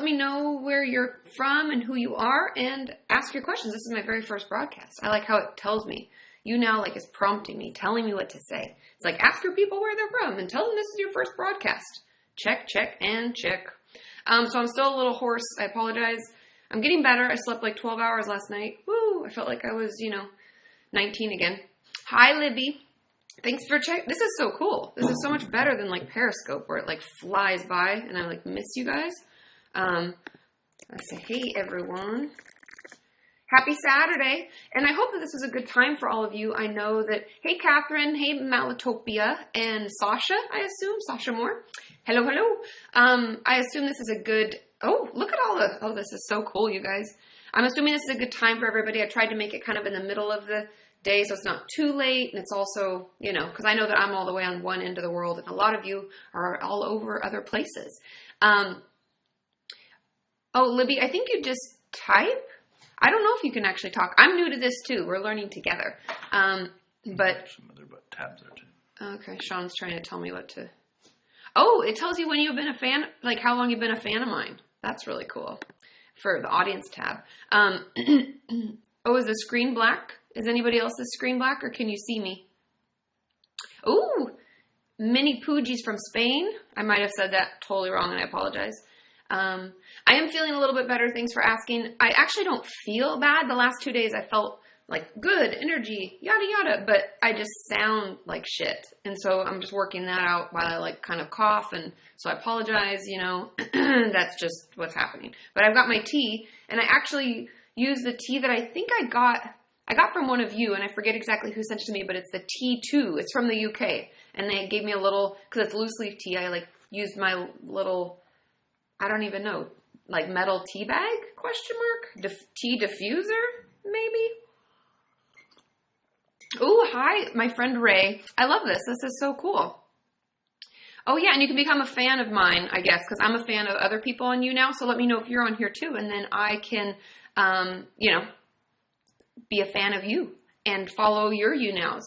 me know where you're from and who you are and ask your questions. This is my very first broadcast. I like how it tells me. YouNow like is prompting me, telling me what to say. It's like, ask your people where they're from and tell them this is your first broadcast. Check, check, and check. So I'm still a little hoarse. I apologize. I'm getting better. I slept like 12 hours last night. Woo! I felt like I was, 19 again. Hi, Libby. Thanks for checking. This is so cool. This is so much better than like Periscope where it like flies by and I like miss you guys. I say, hey, everyone. Happy Saturday. And I hope that this was a good time for all of you. I know that, hey, Catherine, hey, Malatopia, and Sasha, I assume, Sasha Moore. Hello, hello. I assume this is a good, look at all the, this is so cool, you guys. I'm assuming this is a good time for everybody. I tried to make it kind of in the middle of the day so it's not too late. And it's also, because I know that I'm all the way on one end of the world and a lot of you are all over other places. Libby, I think you just type. I don't know if you can actually talk. I'm new to this too. We're learning together. But some other tabs there too. Okay, Sean's trying to tell me what to. Oh, it tells you when you've been a fan, like how long you've been a fan of mine. That's really cool for the audience tab. Is the screen black? Is anybody else's screen black, or can you see me? Ooh, Mini Poojies from Spain. I might have said that totally wrong, and I apologize. I am feeling a little bit better. Thanks for asking. I actually don't feel bad. The last 2 days I felt like good energy, yada, yada, but I just sound like shit. And so I'm just working that out while I like kind of cough. And so I apologize, that's just what's happening. But I've got my tea and I actually use the tea that I think I got from one of you, and I forget exactly who sent it to me, but it's the T2. It's from the UK. And they gave me a little, cause it's loose leaf tea. I like used my little, I don't even know, like metal tea bag, ? Tea diffuser, maybe? Oh, hi, my friend Ray. I love this. This is so cool. Oh, yeah, and you can become a fan of mine, I guess, because I'm a fan of other people on YouNow, so let me know if you're on here too, and then I can, be a fan of you and follow your YouNows.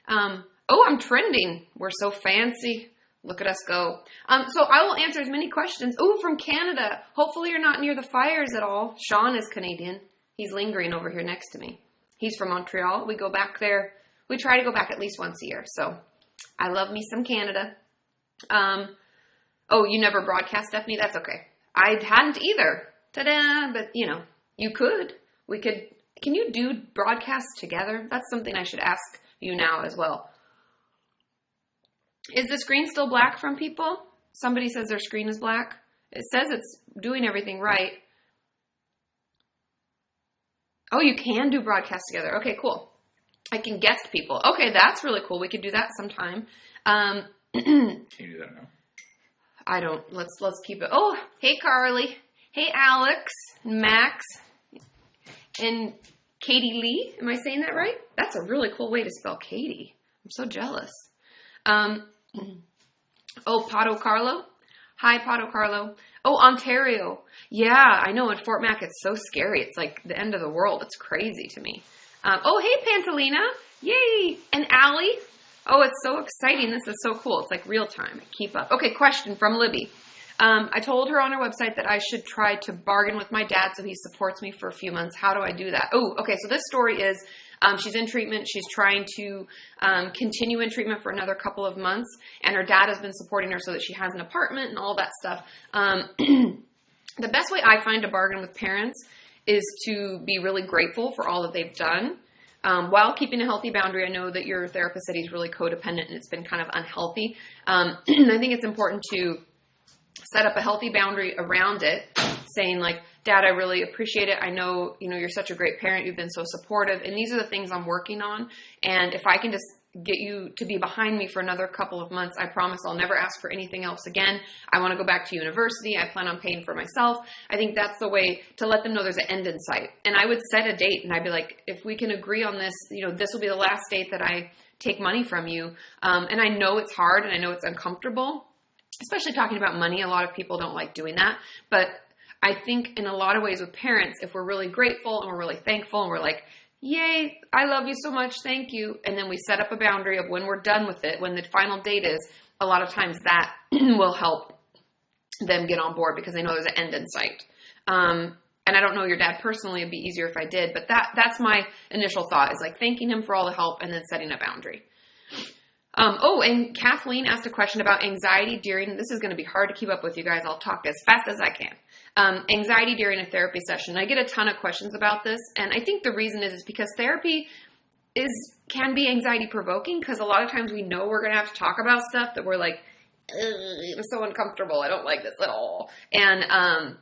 I'm trending. We're so fancy. Look at us go. So I will answer as many questions. Oh, from Canada. Hopefully you're not near the fires at all. Sean is Canadian. He's lingering over here next to me. He's from Montreal. We go back there. We try to go back at least once a year. So I love me some Canada. You never broadcast, Stephanie? That's okay. I hadn't either. Ta-da! But, you could. We could. Can you do broadcasts together? That's something I should ask you now as well. Is the screen still black from people? Somebody says their screen is black. It says it's doing everything right. Oh, you can do broadcasts together. Okay, cool. I can guest people. Okay, that's really cool. We could do that sometime. Can you do that now? I don't. Let's keep it. Oh, hey, Carly. Hey, Alex, Max, and Katie Lee. Am I saying that right? That's a really cool way to spell Katie. I'm so jealous. Pato Carlo. Hi, Pato Carlo. Oh, Ontario. Yeah, I know. In Fort Mac, it's so scary. It's like the end of the world. It's crazy to me. Hey, Pantalina. Yay. And Allie. Oh, it's so exciting. This is so cool. It's like real time. Keep up. Okay, question from Libby. I told her on her website that I should try to bargain with my dad so he supports me for a few months. How do I do that? Oh, okay. So this story is she's in treatment. She's trying to continue in treatment for another couple of months. And her dad has been supporting her so that she has an apartment and all that stuff. The best way I find to bargain with parents is to be really grateful for all that they've done. While keeping a healthy boundary. I know that your therapist said he's really codependent and it's been kind of unhealthy. I think it's important to set up a healthy boundary around it, saying like, Dad, I really appreciate it. I know, you're such a great parent. You've been so supportive. And these are the things I'm working on. And if I can just get you to be behind me for another couple of months, I promise I'll never ask for anything else again. I want to go back to university. I plan on paying for myself. I think that's the way to let them know there's an end in sight. And I would set a date and I'd be like, if we can agree on this, this will be the last date that I take money from you. And I know it's hard and I know it's uncomfortable, especially talking about money. A lot of people don't like doing that. But I think in a lot of ways with parents, if we're really grateful and we're really thankful and we're like, yay, I love you so much, thank you. And then we set up a boundary of when we're done with it, when the final date is, a lot of times that will help them get on board because they know there's an end in sight. And I don't know your dad personally. It'd be easier if I did, but that's my initial thought, is like thanking him for all the help and then setting a boundary. And Kathleen asked a question about anxiety during, this is going to be hard to keep up with, you guys. I'll talk as fast as I can. Anxiety during a therapy session. I get a ton of questions about this. And I think the reason is because therapy can be anxiety provoking, because a lot of times we know we're going to have to talk about stuff that we're like, I'm so uncomfortable. I don't like this at all. And,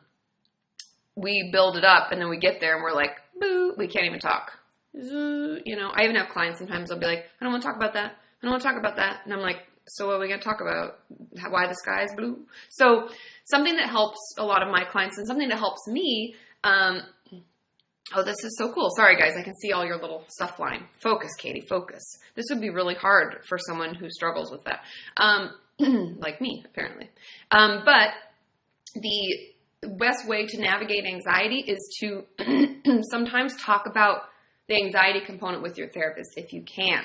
we build it up and then we get there and we're like, boo, we can't even talk. I even have clients sometimes they'll be like, I don't want to talk about that. I don't want to talk about that. And I'm like, so what are we going to talk about? Why the sky is blue? So something that helps a lot of my clients and something that helps me, this is so cool. Sorry guys, I can see all your little stuff flying. Focus, Katie, focus. This would be really hard for someone who struggles with that. Like me, apparently. But the best way to navigate anxiety is to sometimes talk about the anxiety component with your therapist if you can.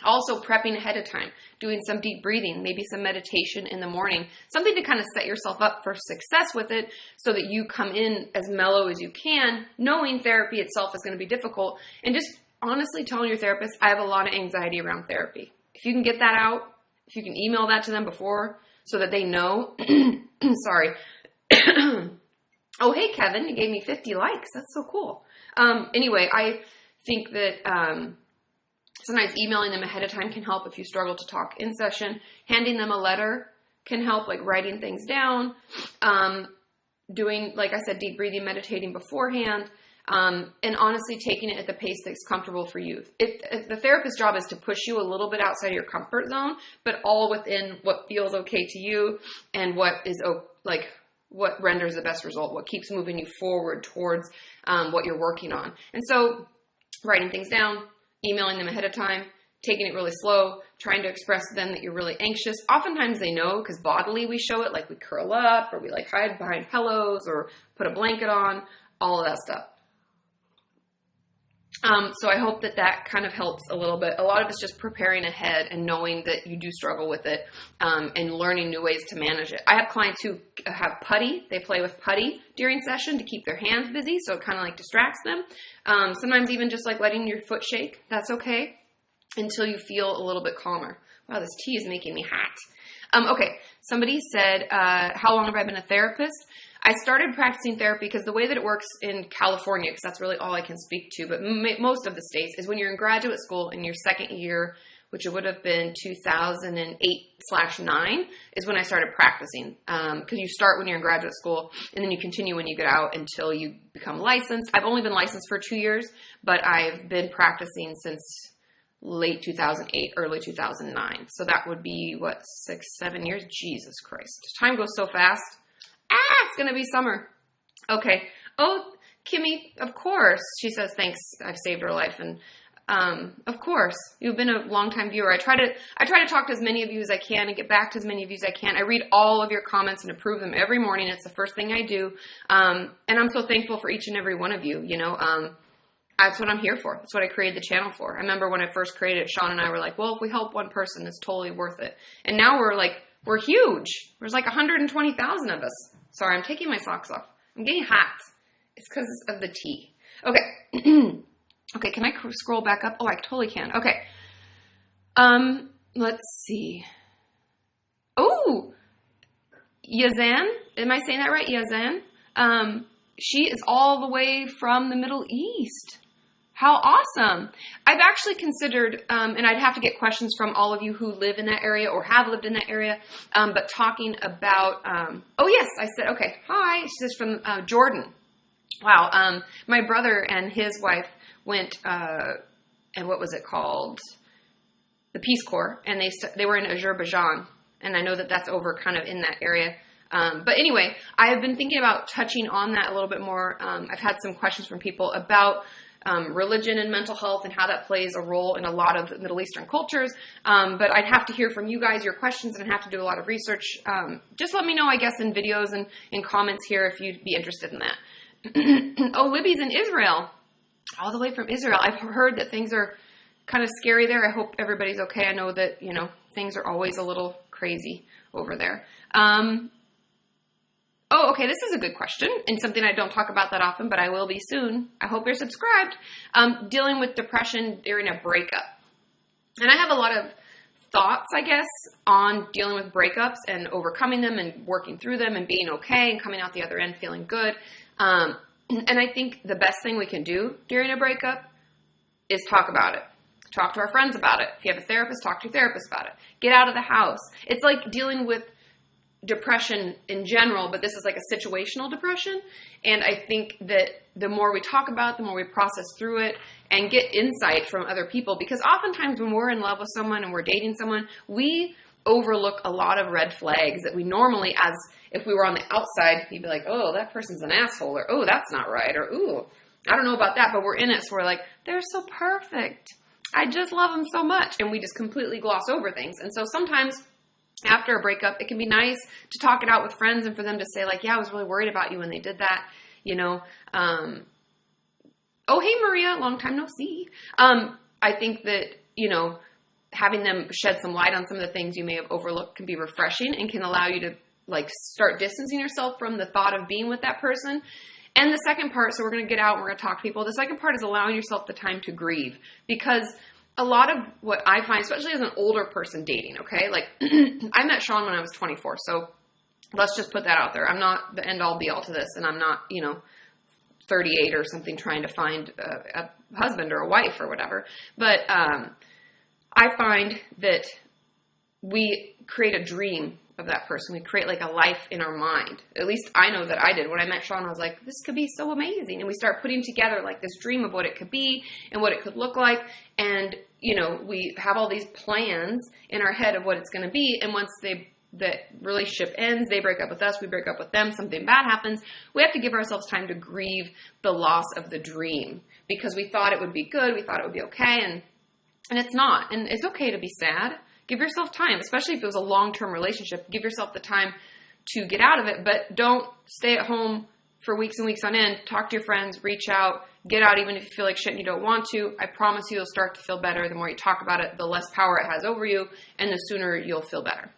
Also, prepping ahead of time, doing some deep breathing, maybe some meditation in the morning, something to kind of set yourself up for success with it so that you come in as mellow as you can, knowing therapy itself is going to be difficult, and just honestly telling your therapist, I have a lot of anxiety around therapy. If you can get that out, if you can email that to them before so that they know, sorry. Oh, hey, Kevin, you gave me 50 likes. That's so cool. Anyway, I think that sometimes emailing them ahead of time can help if you struggle to talk in session. Handing them a letter can help, like writing things down. Doing, like I said, deep breathing, meditating beforehand. And honestly taking it at the pace that's comfortable for you. If the therapist's job is to push you a little bit outside of your comfort zone, but all within what feels okay to you and what is what renders the best result, what keeps moving you forward towards what you're working on. And so writing things down, emailing them ahead of time, taking it really slow, trying to express to them that you're really anxious. Oftentimes they know because bodily we show it, like we curl up or we like hide behind pillows or put a blanket on, all of that stuff. So I hope that kind of helps a little bit. A lot of it's just preparing ahead and knowing that you do struggle with it, and learning new ways to manage it. I have clients who have putty. They play with putty during session to keep their hands busy, so it kind of like distracts them. Sometimes even just like letting your foot shake. That's okay until you feel a little bit calmer. Wow, this tea is making me hot. Okay, somebody said, how long have I been a therapist? I started practicing therapy because the way that it works in California, because that's really all I can speak to, but most of the states, is when you're in graduate school in your second year, which it would have been 2008/9, is when I started practicing. Because you start when you're in graduate school, and then you continue when you get out until you become licensed. I've only been licensed for 2 years, but I've been practicing since late 2008, early 2009. So that would be, 6-7 years? Jesus Christ. Time goes so fast. It's going to be summer. Okay. Oh, Kimmy, of course. She says, thanks. I've saved her life. And, of course, you've been a longtime viewer. I try to talk to as many of you as I can and get back to as many of you as I can. I read all of your comments and approve them every morning. It's the first thing I do. And I'm so thankful for each and every one of you. That's what I'm here for. That's what I created the channel for. I remember when I first created it, Sean and I were like, well, if we help one person, it's totally worth it. And now we're huge. There's like 120,000 of us. Sorry, I'm taking my socks off. I'm getting hot. It's because of the tea. Okay. Okay, can I scroll back up? Oh, I totally can. Okay. Let's see. Oh, Yazan. Am I saying that right? Yazan. She is all the way from the Middle East. How awesome. I've actually considered, and I'd have to get questions from all of you who live in that area or have lived in that area, but talking about, oh yes, I said, okay, hi, she says from Jordan. Wow, my brother and his wife went, and what was it called? The Peace Corps, and they were in Azerbaijan, and I know that that's over kind of in that area. But anyway, I have been thinking about touching on that a little bit more. I've had some questions from people about religion and mental health and how that plays a role in a lot of Middle Eastern cultures. But I'd have to hear from you guys, your questions, and I'd have to do a lot of research. Just let me know, I guess, in videos and in comments here if you'd be interested in that. Oh, Libby's in Israel. All the way from Israel. I've heard that things are kind of scary there. I hope everybody's okay. I know that, things are always a little crazy over there. Oh, okay, this is a good question, and something I don't talk about that often, but I will be soon. I hope you're subscribed. Dealing with depression during a breakup. And I have a lot of thoughts, I guess, on dealing with breakups and overcoming them and working through them and being okay and coming out the other end feeling good. And I think the best thing we can do during a breakup is talk about it. Talk to our friends about it. If you have a therapist, talk to your therapist about it. Get out of the house. It's like dealing with depression in general, but this is like a situational depression. And I think that the more we talk about it, the more we process through it and get insight from other people, because oftentimes when we're in love with someone and we're dating someone, we overlook a lot of red flags that we normally, as if we were on the outside, you'd be like, oh, that person's an asshole, or oh, that's not right, or ooh, I don't know about that, but we're in it, so we're like, they're so perfect. I just love them so much. And we just completely gloss over things. And so sometimes after a breakup, it can be nice to talk it out with friends and for them to say like, yeah, I was really worried about you when they did that, you know. Oh, hey, Maria, long time no see. I think that, you know, having them shed some light on some of the things you may have overlooked can be refreshing and can allow you to like start distancing yourself from the thought of being with that person. And the second part, so we're going to get out and we're going to talk to people. The second part is allowing yourself the time to grieve, because a lot of what I find, especially as an older person dating, okay, like I met Sean when I was 24. So let's just put that out there. I'm not the end all be all to this. And I'm not, you know, 38 or something trying to find a husband or a wife or whatever. But I find that we create a dream of that person. We create like a life in our mind. At least I know that I did. When I met Sean, I was like, this could be so amazing. And we start putting together like this dream of what it could be and what it could look like. And, you know, we have all these plans in our head of what it's going to be. And once that relationship ends, they break up with us, we break up with them, something bad happens, we have to give ourselves time to grieve the loss of the dream, because we thought it would be good, we thought it would be okay, and it's not. And it's okay to be sad. Give yourself time, especially if it was a long-term relationship. Give yourself the time to get out of it, but don't stay at home for weeks and weeks on end. Talk to your friends, reach out, get out even if you feel like shit and you don't want to. I promise you'll start to feel better. The more you talk about it, the less power it has over you, and the sooner you'll feel better.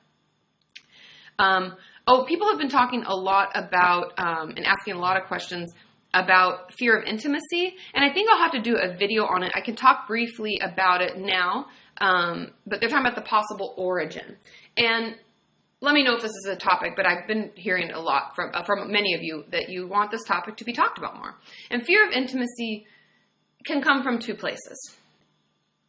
People have been talking a lot about and asking a lot of questions about fear of intimacy, and I think I'll have to do a video on it. I can talk briefly about it now, but they're talking about the possible origin. And let me know if this is a topic, but I've been hearing a lot from many of you that you want this topic to be talked about more. And fear of intimacy can come from two places.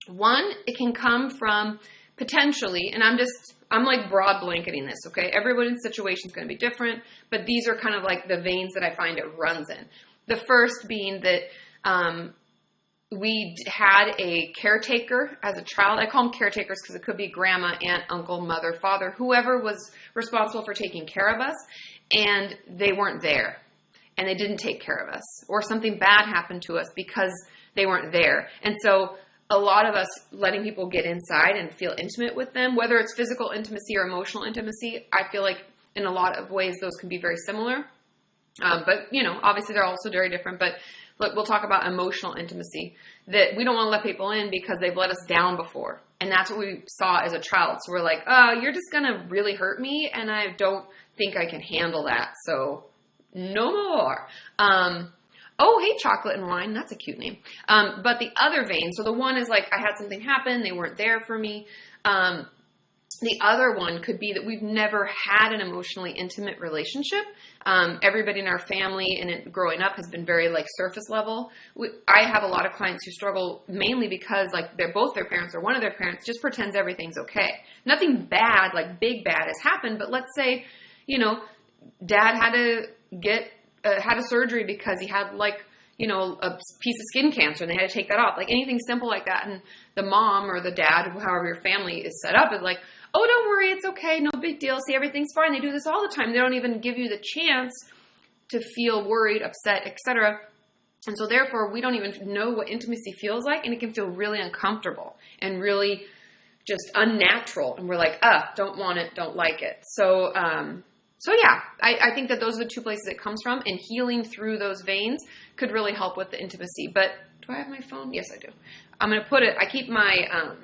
One, it can come from potentially, and I'm like broad blanketing this, okay? Everyone's situation is going to be different, but these are kind of like the veins that I find it runs in. The first being that we had a caretaker as a child. I call them caretakers because it could be grandma, aunt, uncle, mother, father, whoever was responsible for taking care of us, and they weren't there, and they didn't take care of us, or something bad happened to us because they weren't there. And so a lot of us letting people get inside and feel intimate with them, whether it's physical intimacy or emotional intimacy, I feel like in a lot of ways those can be very similar. But, you know, obviously they're also very different. But look, we'll talk about emotional intimacy, that we don't want to let people in because they've let us down before. And that's what we saw as a child. So we're like, you're just going to really hurt me, and I don't think I can handle that. So no more. Oh, hey, chocolate and wine. That's a cute name. But the other vein, so the one is like I had something happen. They weren't there for me. The other one could be that we've never had an emotionally intimate relationship. Everybody in our family and growing up has been very like surface level. I have a lot of clients who struggle mainly because like both their parents or one of their parents just pretends everything's okay. Nothing bad, like big bad has happened. But let's say, you know, dad had to had a surgery because he had like, you know, a piece of skin cancer and they had to take that off. Like anything simple like that. And the mom or the dad, however your family is set up, is like, oh, don't worry, it's okay, no big deal. See, everything's fine. They do this all the time. They don't even give you the chance to feel worried, upset, etc. And so therefore, we don't even know what intimacy feels like, and it can feel really uncomfortable and really just unnatural. And we're like, don't want it, don't like it. So yeah, I think that those are the two places it comes from, and healing through those veins could really help with the intimacy. But do I have my phone? Yes, I do. I'm going to put it, I keep my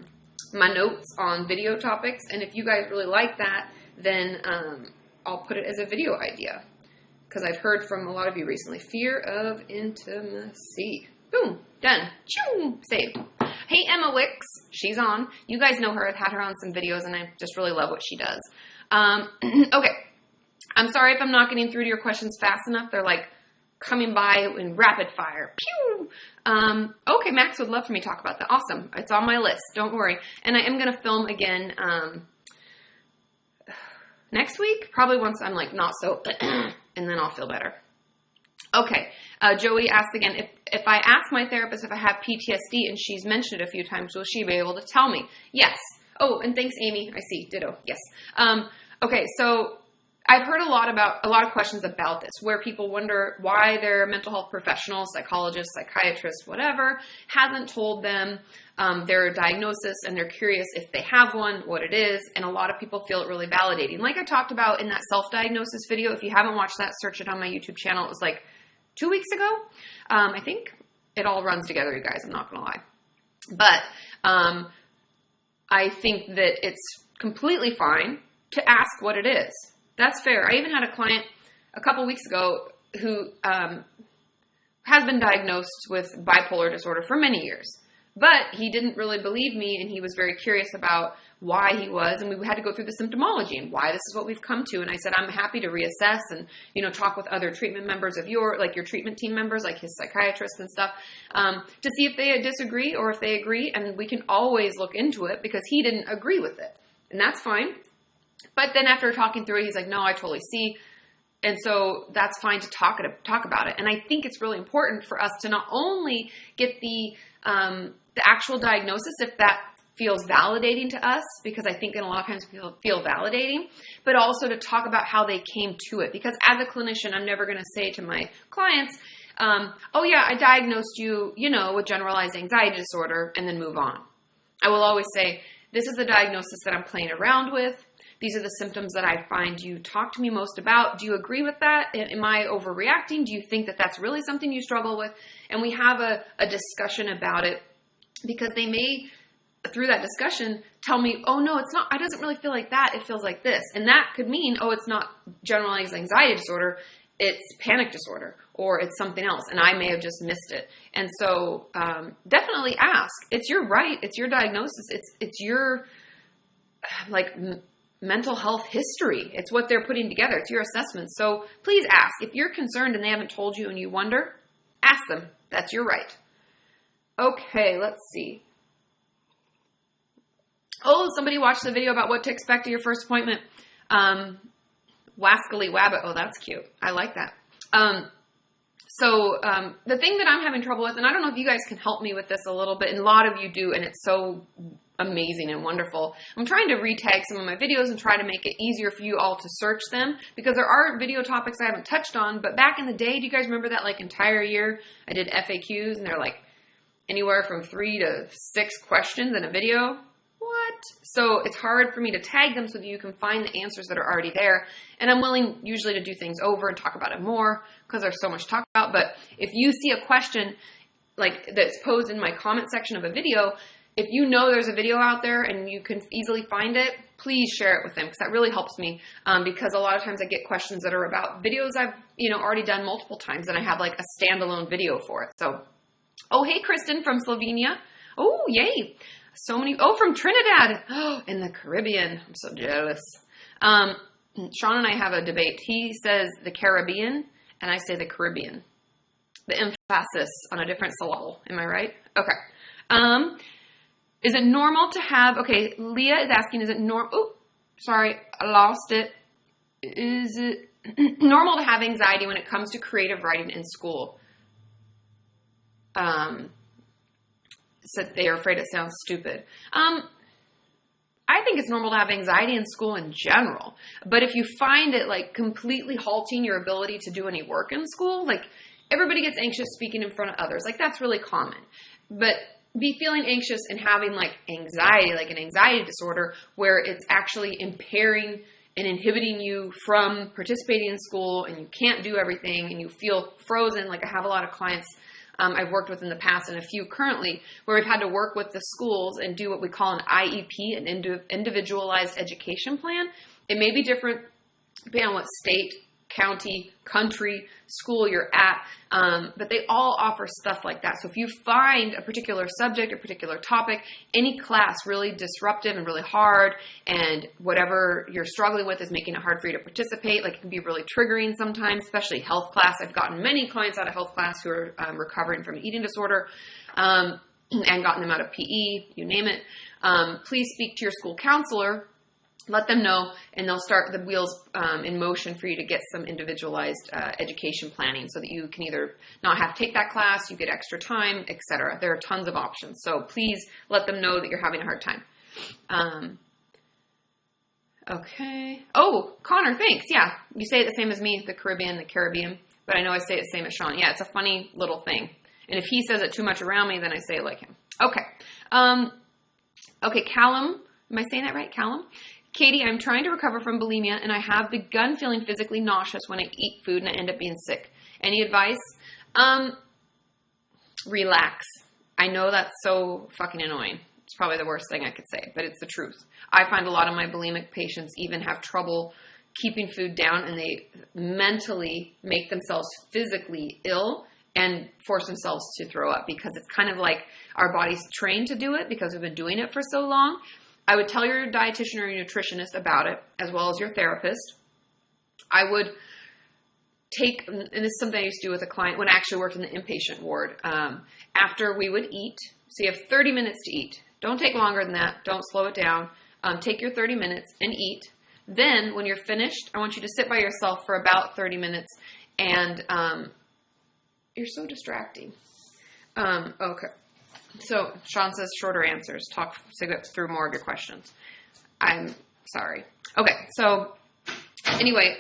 my notes on video topics, and if you guys really like that, then I'll put it as a video idea. because I've heard from a lot of you recently. Fear of intimacy. Boom. Done. Choo. Saved. Hey, Emma Wicks. She's on. You guys know her. I've had her on some videos, and I just really love what she does. Okay. I'm sorry if I'm not getting through to your questions fast enough. They're like coming by in rapid fire. Pew! Okay, Max would love for me to talk about that. Awesome. It's on my list. Don't worry. And I am going to film again next week. Probably once I'm like not so, and then I'll feel better. Okay. Joey asked again, if I ask my therapist if I have PTSD and she's mentioned it a few times, will she be able to tell me? Yes. Oh, and thanks, Amy. I see. Ditto. Yes. Okay, so I've heard a lot of questions about this, where people wonder why their mental health professional, psychologist, psychiatrist, whatever, hasn't told them their diagnosis, and they're curious if they have one, what it is, and a lot of people feel it really validating. Like I talked about in that self-diagnosis video, if you haven't watched that, search it on my YouTube channel. It was like 2 weeks ago, I think. It all runs together, you guys, I'm not going to lie. But I think that it's completely fine to ask what it is. That's fair. I even had a client a couple weeks ago who has been diagnosed with bipolar disorder for many years. But he didn't really believe me, and he was very curious about why he was, and we had to go through the symptomology and why this is what we've come to. And I said, I'm happy to reassess and, talk with other treatment members of your treatment team members, like his psychiatrists and stuff, to see if they disagree or if they agree. And we can always look into it because he didn't agree with it. And that's fine. But then after talking through it, he's like, no, I totally see. And so that's fine to talk about it. And I think it's really important for us to not only get the actual diagnosis, if that feels validating to us, because I think in a lot of times people feel validating, but also to talk about how they came to it. Because as a clinician, I'm never going to say to my clients, oh yeah, I diagnosed you, with generalized anxiety disorder, and then move on. I will always say, this is the diagnosis that I'm playing around with. These are the symptoms that I find you talk to me most about. Do you agree with that? Am I overreacting? Do you think that that's really something you struggle with? And we have a discussion about it, because they may, through that discussion, tell me, oh no, it's not, I doesn't really feel like that. It feels like this. And that could mean, oh, it's not generalized anxiety disorder. It's panic disorder, or it's something else. And I may have just missed it. And so definitely ask. It's your right. It's your diagnosis. It's your mental health history. It's what they're putting together. It's your assessment. So please ask. If you're concerned and they haven't told you and you wonder, ask them. That's your right. Okay, let's see. Oh, somebody watched the video about what to expect at your first appointment. Wascally Wabbit. Oh, that's cute. I like that. So the thing that I'm having trouble with, and I don't know if you guys can help me with this a little bit, and a lot of you do, and it's so amazing and wonderful. I'm trying to retag some of my videos and try to make it easier for you all to search them, because there are video topics I haven't touched on. But back in the day, do you guys remember that entire year I did FAQs, and they're anywhere from 3 to 6 questions in a video? What? So it's hard for me to tag them so that you can find the answers that are already there. And I'm willing usually to do things over and talk about it more, because there's so much to talk about. But if you see a question that's posed in my comment section of a video, if you know there's a video out there and you can easily find it, please share it with them, because that really helps me. Because a lot of times I get questions that are about videos I've already done multiple times, and I have a standalone video for it. So, oh, hey, Kristen from Slovenia. Oh, yay. So many. Oh, from Trinidad. Oh, in the Caribbean. I'm so jealous. Sean and I have a debate. He says the Caribbean, and I say the Caribbean. The emphasis on a different syllable. Am I right? Okay. Is it normal to have, okay, Leah is asking, is it normal, oh, sorry, I lost it. Is it normal to have anxiety when it comes to creative writing in school? Said they are afraid it sounds stupid. I think it's normal to have anxiety in school in general. But if you find it completely halting your ability to do any work in school, everybody gets anxious speaking in front of others. That's really common. But be feeling anxious and having anxiety, an anxiety disorder, where it's actually impairing and inhibiting you from participating in school, and you can't do everything, and you feel frozen. I have a lot of clients I've worked with in the past, and a few currently, where we've had to work with the schools and do what we call an IEP, an individualized education plan. It may be different depending on what state county, country, school you're at. But they all offer stuff like that. So if you find a particular subject, a particular topic, any class really disruptive and really hard, and whatever you're struggling with is making it hard for you to participate, like it can be really triggering sometimes, especially health class. I've gotten many clients out of health class who are recovering from an eating disorder, and gotten them out of PE, you name it. Please speak to your school counselor. Let them know, and they'll start the wheels in motion for you to get some individualized education planning so that you can either not have to take that class, you get extra time, etc. There are tons of options. So please let them know that you're having a hard time. Okay. Oh, Connor, thanks. Yeah, you say it the same as me, the Caribbean, but I know I say it the same as Sean. Yeah, it's a funny little thing. And if he says it too much around me, then I say it like him. Okay. Okay, Callum. Am I saying that right? Callum? Katie, I'm trying to recover from bulimia, and I have begun feeling physically nauseous when I eat food, and I end up being sick. Any advice? Relax. I know that's so fucking annoying. It's probably the worst thing I could say, but it's the truth. I find a lot of my bulimic patients even have trouble keeping food down, and they mentally make themselves physically ill and force themselves to throw up, because it's kind of like our body's trained to do it because we've been doing it for so long. I would tell your dietitian or your nutritionist about it, as well as your therapist. I would take, and this is something I used to do with a client when I actually worked in the inpatient ward. After we would eat, so you have 30 minutes to eat. Don't take longer than that. Don't slow it down. Take your 30 minutes and eat. Then, when you're finished, I want you to sit by yourself for about 30 minutes, and you're so distracting. Okay. So, Sean says shorter answers. Talk through more of your questions. I'm sorry. Okay, so anyway,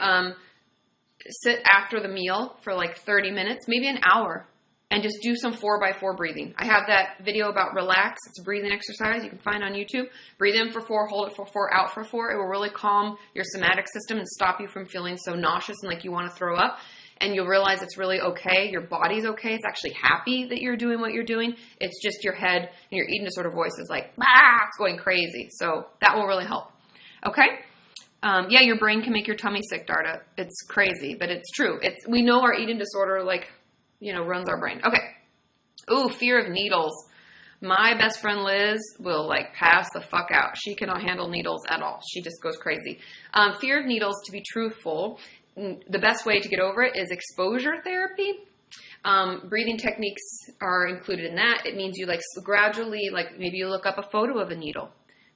sit after the meal for like 30 minutes, maybe an hour, and just do some 4x4 breathing. I have that video about relax. It's a breathing exercise you can find on YouTube. Breathe in for 4, hold it for 4, out for 4. It will really calm your somatic system and stop you from feeling so nauseous and like you want to throw up. And you'll realize it's really okay. Your body's okay. It's actually happy that you're doing what you're doing. It's just your head and your eating disorder voice is like, it's going crazy. So that will really help. Okay? Yeah, your brain can make your tummy sick, Darda. It's crazy, but it's true. We know our eating disorder, runs our brain. Okay. Ooh, fear of needles. My best friend Liz will pass the fuck out. She cannot handle needles at all. She just goes crazy. Fear of needles, to be truthful, the best way to get over it is exposure therapy. Breathing techniques are included in that. It means you gradually, maybe you look up a photo of a needle.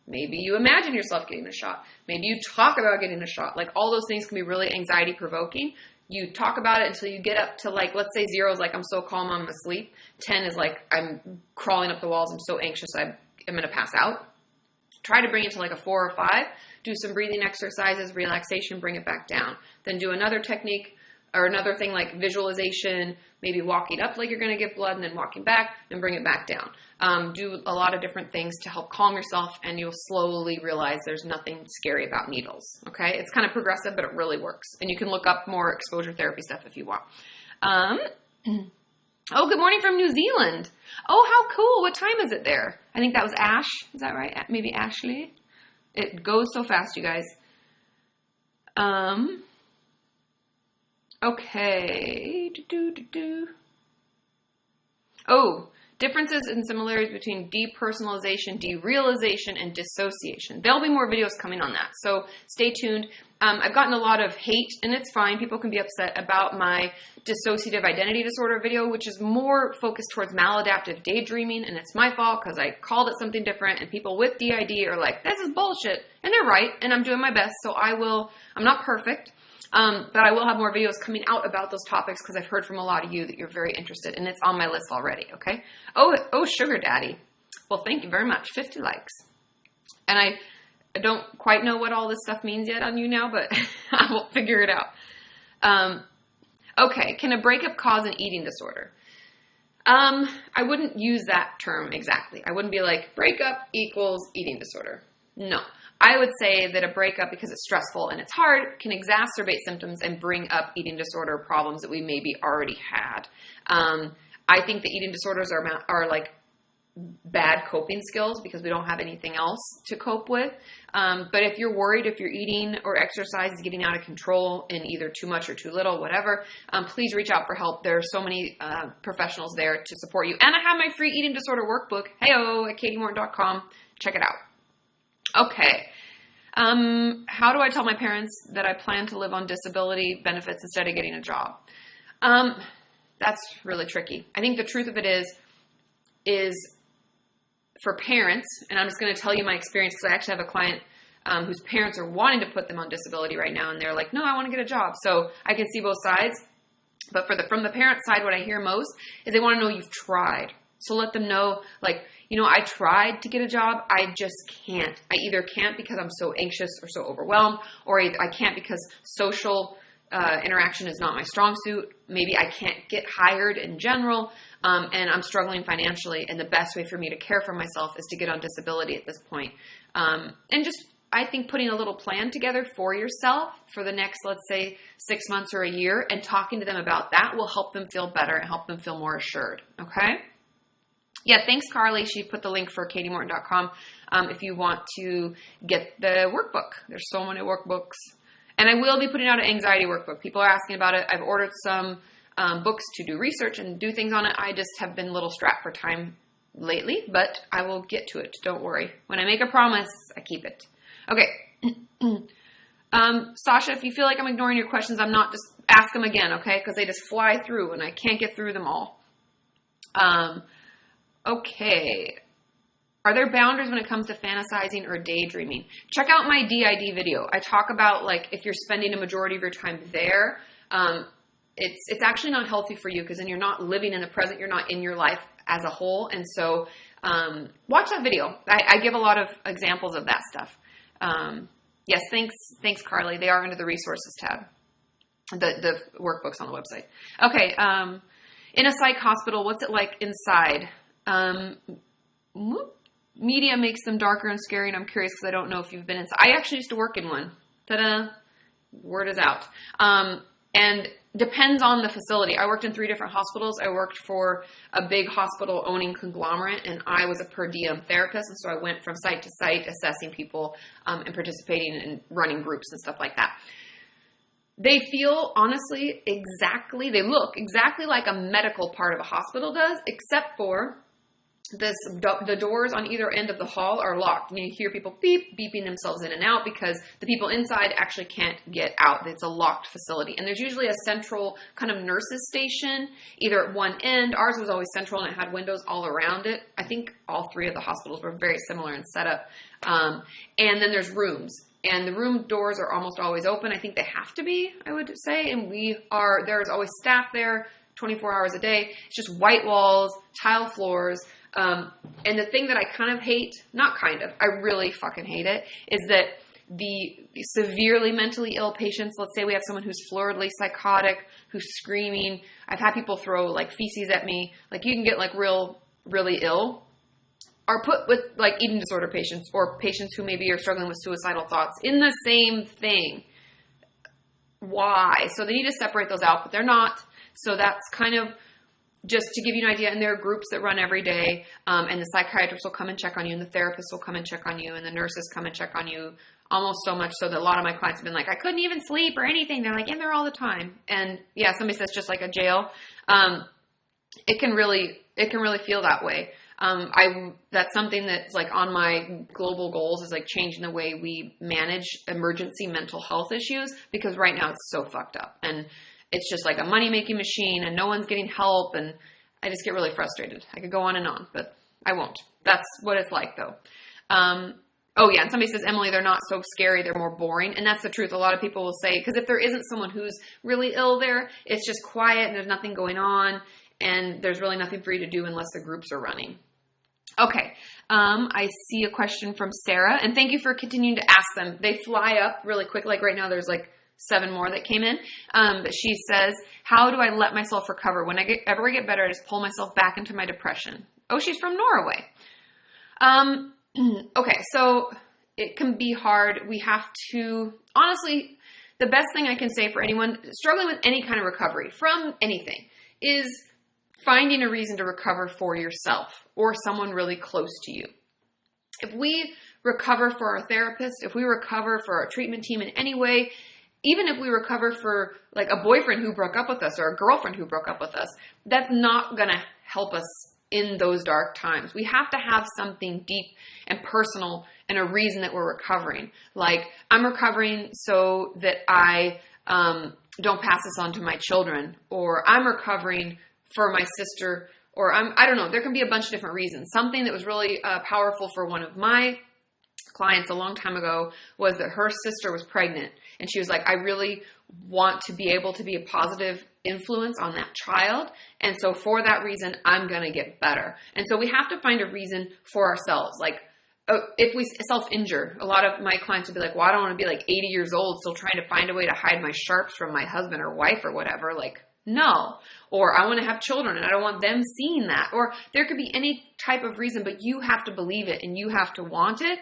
Maybe you imagine yourself getting a shot. Maybe you talk about getting a shot. All those things can be really anxiety provoking. You talk about it until you get up to let's say 0 is I'm so calm, I'm asleep. 10 is I'm crawling up the walls. I'm so anxious, I'm going to pass out. Try to bring it to a 4 or 5. Do some breathing exercises, relaxation, bring it back down. Then do another technique or another thing like visualization, maybe walking up like you're going to give blood and then walking back and bring it back down. Do a lot of different things to help calm yourself, and you'll slowly realize there's nothing scary about needles. Okay? It's kind of progressive, but it really works. And you can look up more exposure therapy stuff if you want. Oh, good morning from New Zealand. Oh, how cool. What time is it there? I think that was Ash. Is that right? Maybe Ashley? It goes so fast, you guys. Okay. Oh, differences and similarities between depersonalization, derealization, and dissociation. There'll be more videos coming on that, so stay tuned. I've gotten a lot of hate, and it's fine. People can be upset about my dissociative identity disorder video, which is more focused towards maladaptive daydreaming, and it's my fault because I called it something different, and people with DID are like, this is bullshit, and they're right, and I'm doing my best, so I'm not perfect, but I will have more videos coming out about those topics because I've heard from a lot of you that you're very interested, and it's on my list already, okay? Oh, sugar daddy. Well, thank you very much. 50 likes. And I don't quite know what all this stuff means yet on YouNow, but I will figure it out. Okay, can a breakup cause an eating disorder? I wouldn't use that term exactly. I wouldn't be like, breakup equals eating disorder. No. I would say that a breakup, because it's stressful and it's hard, can exacerbate symptoms and bring up eating disorder problems that we maybe already had. I think the eating disorders are bad coping skills because we don't have anything else to cope with. But if you're worried, if your eating or exercise is getting out of control in either too much or too little, whatever, please reach out for help. There are so many professionals there to support you. And I have my free eating disorder workbook, at KatiMorton.com. Check it out. Okay. How do I tell my parents that I plan to live on disability benefits instead of getting a job? That's really tricky. I think the truth of it is for parents, and I'm just going to tell you my experience because I actually have a client whose parents are wanting to put them on disability right now, and they're like, no, I want to get a job. So I can see both sides. But from the parent side, what I hear most is they want to know you've tried. So let them know, I tried to get a job. I just can't. I either can't because I'm so anxious or so overwhelmed, or I can't because social interaction is not my strong suit. Maybe I can't get hired in general, and I'm struggling financially, and the best way for me to care for myself is to get on disability at this point. And just, I think, putting a little plan together for yourself for the next, let's say, 6 months or a year, and talking to them about that will help them feel better and help them feel more assured, okay? Yeah, thanks, Carly. She put the link for KatiMorton.com if you want to get the workbook. There's so many workbooks. And I will be putting out an anxiety workbook. People are asking about it. I've ordered some books to do research and do things on it. I just have been a little strapped for time lately, but I will get to it. Don't worry. When I make a promise, I keep it. Okay. Sasha, if you feel like I'm ignoring your questions, I'm not. Just ask them again, okay? Because they just fly through and I can't get through them all. Okay. Are there boundaries when it comes to fantasizing or daydreaming? Check out my DID video. I talk about, if you're spending a majority of your time there, it's actually not healthy for you because then you're not living in the present. You're not in your life as a whole. And so watch that video. I give a lot of examples of that stuff. Yes, thanks, Carly. They are under the resources tab. The workbooks on the website. Okay. In a psych hospital, what's it like inside? Media makes them darker and scary, and I'm curious because I don't know if you've been inside. I actually used to work in one. Ta-da! Word is out. And depends on the facility. I worked in 3 different hospitals. I worked for a big hospital-owning conglomerate, and I was a per diem therapist, and so I went from site to site assessing people and participating in running groups and stuff like that. They feel, honestly, they look exactly like a medical part of a hospital does, except for the doors on either end of the hall are locked. And you hear people beeping themselves in and out because the people inside actually can't get out. It's a locked facility. And there's usually a central kind of nurses station, either at one end. Ours was always central and it had windows all around it. I think all 3 of the hospitals were very similar in setup. And then there's rooms. And the room doors are almost always open. I think they have to be, I would say. And there's always staff there 24 hours a day. It's just white walls, tile floors. And the thing that I kind of hate, I really fucking hate it, is that the severely mentally ill patients, let's say we have someone who's floridly psychotic, who's screaming. I've had people throw feces at me. You can get really ill. Are put with eating disorder patients or patients who maybe are struggling with suicidal thoughts in the same thing. Why? So they need to separate those out, but they're not. So that's kind of just to give you an idea. And there are groups that run every day, and the psychiatrist will come and check on you, and the therapist will come and check on you, and the nurses come and check on you, almost so much so that a lot of my clients have been like, I couldn't even sleep or anything. They're in there all the time. And yeah, somebody says just like a jail. It can really feel that way. That's something that's on my global goals is changing the way we manage emergency mental health issues, because right now it's so fucked up and it's just a money-making machine and no one's getting help, and I just get really frustrated. I could go on and on, but I won't. That's what it's like though. Oh yeah, and somebody says, Emily, they're not so scary, they're more boring. And that's the truth. A lot of people will say, because if there isn't someone who's really ill there, it's just quiet and there's nothing going on and there's really nothing for you to do unless the groups are running. Okay, I see a question from Sarah, and thank you for continuing to ask them. They fly up really quick. Right now there's 7 more that came in. But she says, how do I let myself recover? When I ever get better, I just pull myself back into my depression. Oh, she's from Norway. Okay, so it can be hard. We have to, honestly, the best thing I can say for anyone struggling with any kind of recovery from anything is finding a reason to recover for yourself or someone really close to you. If we recover for our therapist, if we recover for our treatment team in any way, even if we recover for like a boyfriend who broke up with us or a girlfriend who broke up with us, that's not going to help us in those dark times. We have to have something deep and personal and a reason that we're recovering. Like, I'm recovering so that I don't pass this on to my children, or I'm recovering for my sister, or I don't know. There can be a bunch of different reasons. Something that was really powerful for one of my clients a long time ago was that her sister was pregnant, and she was like, I really want to be able to be a positive influence on that child, and so for that reason, I'm going to get better. And so we have to find a reason for ourselves. Like, if we self-injure, a lot of my clients would be like, well, I don't want to be like 80 years old still trying to find a way to hide my sharps from my husband or wife or whatever. Like, no. Or I want to have children and I don't want them seeing that. Or there could be any type of reason, but you have to believe it and you have to want it.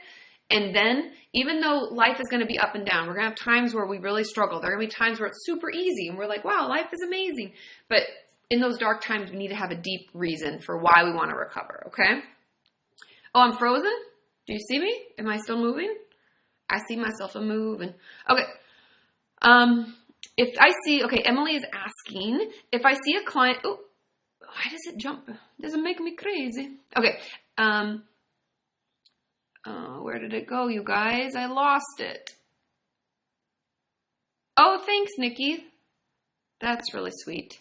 And then, even though life is going to be up and down, we're going to have times where we really struggle. There are going to be times where it's super easy and we're like, wow, life is amazing. But in those dark times, we need to have a deep reason for why we want to recover, okay? Oh, I'm frozen? Do you see me? Am I still moving? I see myself a moving. Okay. If I see, okay, Emily is asking, if I see a client, oh, why does it jump? Does it make me crazy? Okay. Where did it go, you guys? I lost it. Oh, thanks, Nikki. That's really sweet.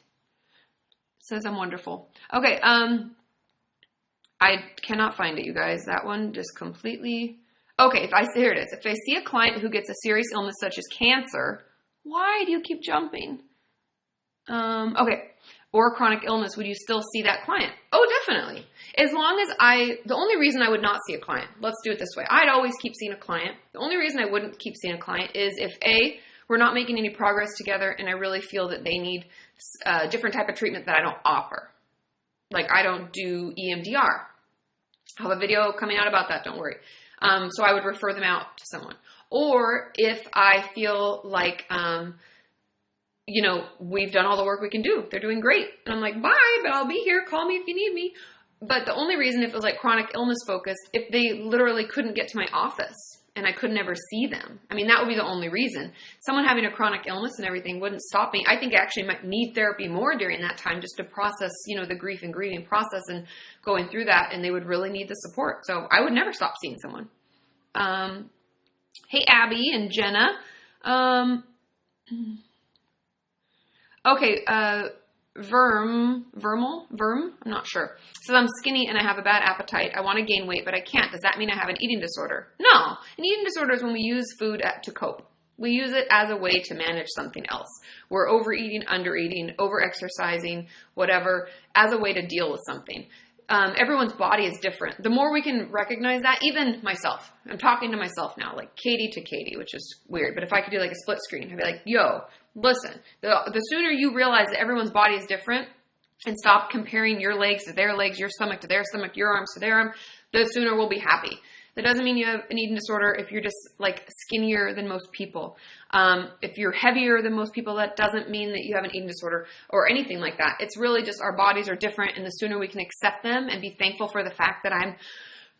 Says I'm wonderful. Okay, I cannot find it, you guys. That one just completely... Okay, here it is. If I see a client who gets a serious illness such as cancer, why do you keep jumping? Okay, or chronic illness, would you still see that client? Oh, definitely. As long as the only reason I would not see a client, let's do it this way. I'd always keep seeing a client. The only reason I wouldn't keep seeing a client is if A, we're not making any progress together and I really feel that they need a different type of treatment that I don't offer. Like, I don't do EMDR. I have a video coming out about that, don't worry. So I would refer them out to someone. Or if I feel like, we've done all the work we can do. They're doing great. And I'm like, bye, but I'll be here. Call me if you need me. But the only reason if it was like chronic illness focused, if they literally couldn't get to my office and I could never see them. I mean, that would be the only reason. Someone having a chronic illness and everything wouldn't stop me. I think I actually might need therapy more during that time just to process, the grief and grieving process and going through that. And they would really need the support. So I would never stop seeing someone. Hey, Abby and Jenna. Okay, Verm, I'm not sure. Says I'm skinny and I have a bad appetite. I want to gain weight, but I can't. Does that mean I have an eating disorder? No. An eating disorder is when we use food to cope. We use it as a way to manage something else. We're overeating, undereating, overexercising, whatever, as a way to deal with something. Everyone's body is different. The more we can recognize that, even myself, I'm talking to myself now, like Katie to Katie, which is weird. But if I could do like a split screen, I'd be like, yo, listen, the sooner you realize that everyone's body is different and stop comparing your legs to their legs, your stomach to their stomach, your arms to their arm, the sooner we'll be happy. That doesn't mean you have an eating disorder if you're just like skinnier than most people. If you're heavier than most people, that doesn't mean that you have an eating disorder or anything like that. It's really just our bodies are different, and the sooner we can accept them and be thankful for the fact that I'm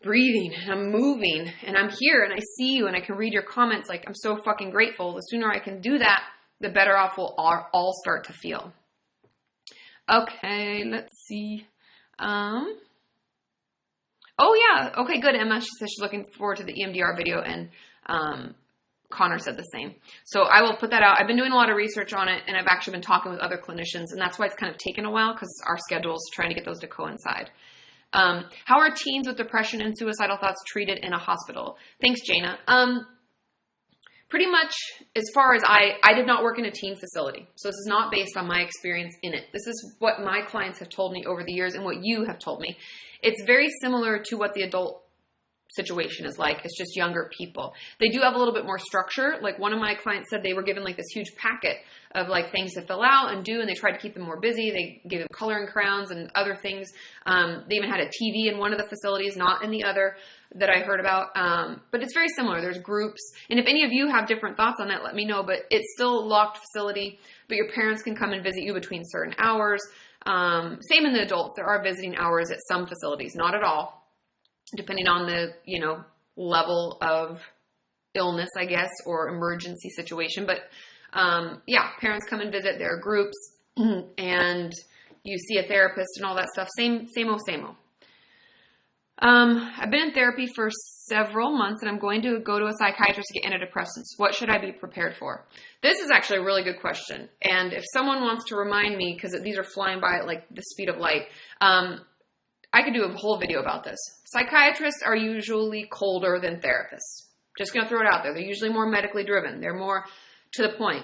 breathing and I'm moving and I'm here and I see you and I can read your comments, like I'm so fucking grateful. The sooner I can do that, the better off we'll all start to feel. Okay, let's see. Oh, yeah. Okay, good. Emma, she says she's looking forward to the EMDR video, and Connor said the same. So I will put that out. I've been doing a lot of research on it, and I've actually been talking with other clinicians, and that's why it's kind of taken a while, because our schedule's trying to get those to coincide. How are teens with depression and suicidal thoughts treated in a hospital? Thanks, Jana. Pretty much, as far as I did not work in a teen facility. So this is not based on my experience in it. This is what my clients have told me over the years and what you have told me. It's very similar to what the adult situation is like. It's just younger people. They do have a little bit more structure. Like one of my clients said they were given like this huge packet of like things to fill out and do, and they tried to keep them more busy. They gave them coloring crayons and other things. They even had a TV in one of the facilities, not in the other that I heard about. But it's very similar. There's groups. And if any of you have different thoughts on that, let me know. But it's still a locked facility, but your parents can come and visit you between certain hours. Same in the adults. There are visiting hours at some facilities, not at all, depending on the, level of illness, I guess, or emergency situation. But, parents come and visit. There are groups and you see a therapist and all that stuff. Same old. I've been in therapy for several months and I'm going to go to a psychiatrist to get antidepressants. What should I be prepared for? This is actually a really good question. And if someone wants to remind me, because these are flying by at like the speed of light, I could do a whole video about this. Psychiatrists are usually colder than therapists. Just going to throw it out there. They're usually more medically driven. They're more to the point.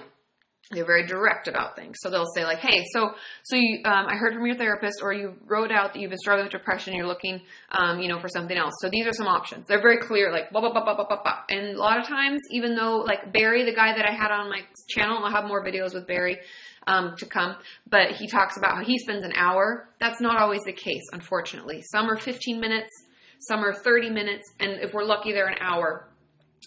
They're very direct about things. So they'll say like, hey, so you, I heard from your therapist, or you wrote out that you've been struggling with depression and you're looking, for something else. So these are some options. They're very clear, like blah, blah, blah, blah, blah, blah, blah. And a lot of times, even though like Barry, the guy that I had on my channel, I'll have more videos with Barry, to come, but he talks about how he spends an hour. That's not always the case, unfortunately. Some are 15 minutes, some are 30 minutes. And if we're lucky, they're an hour.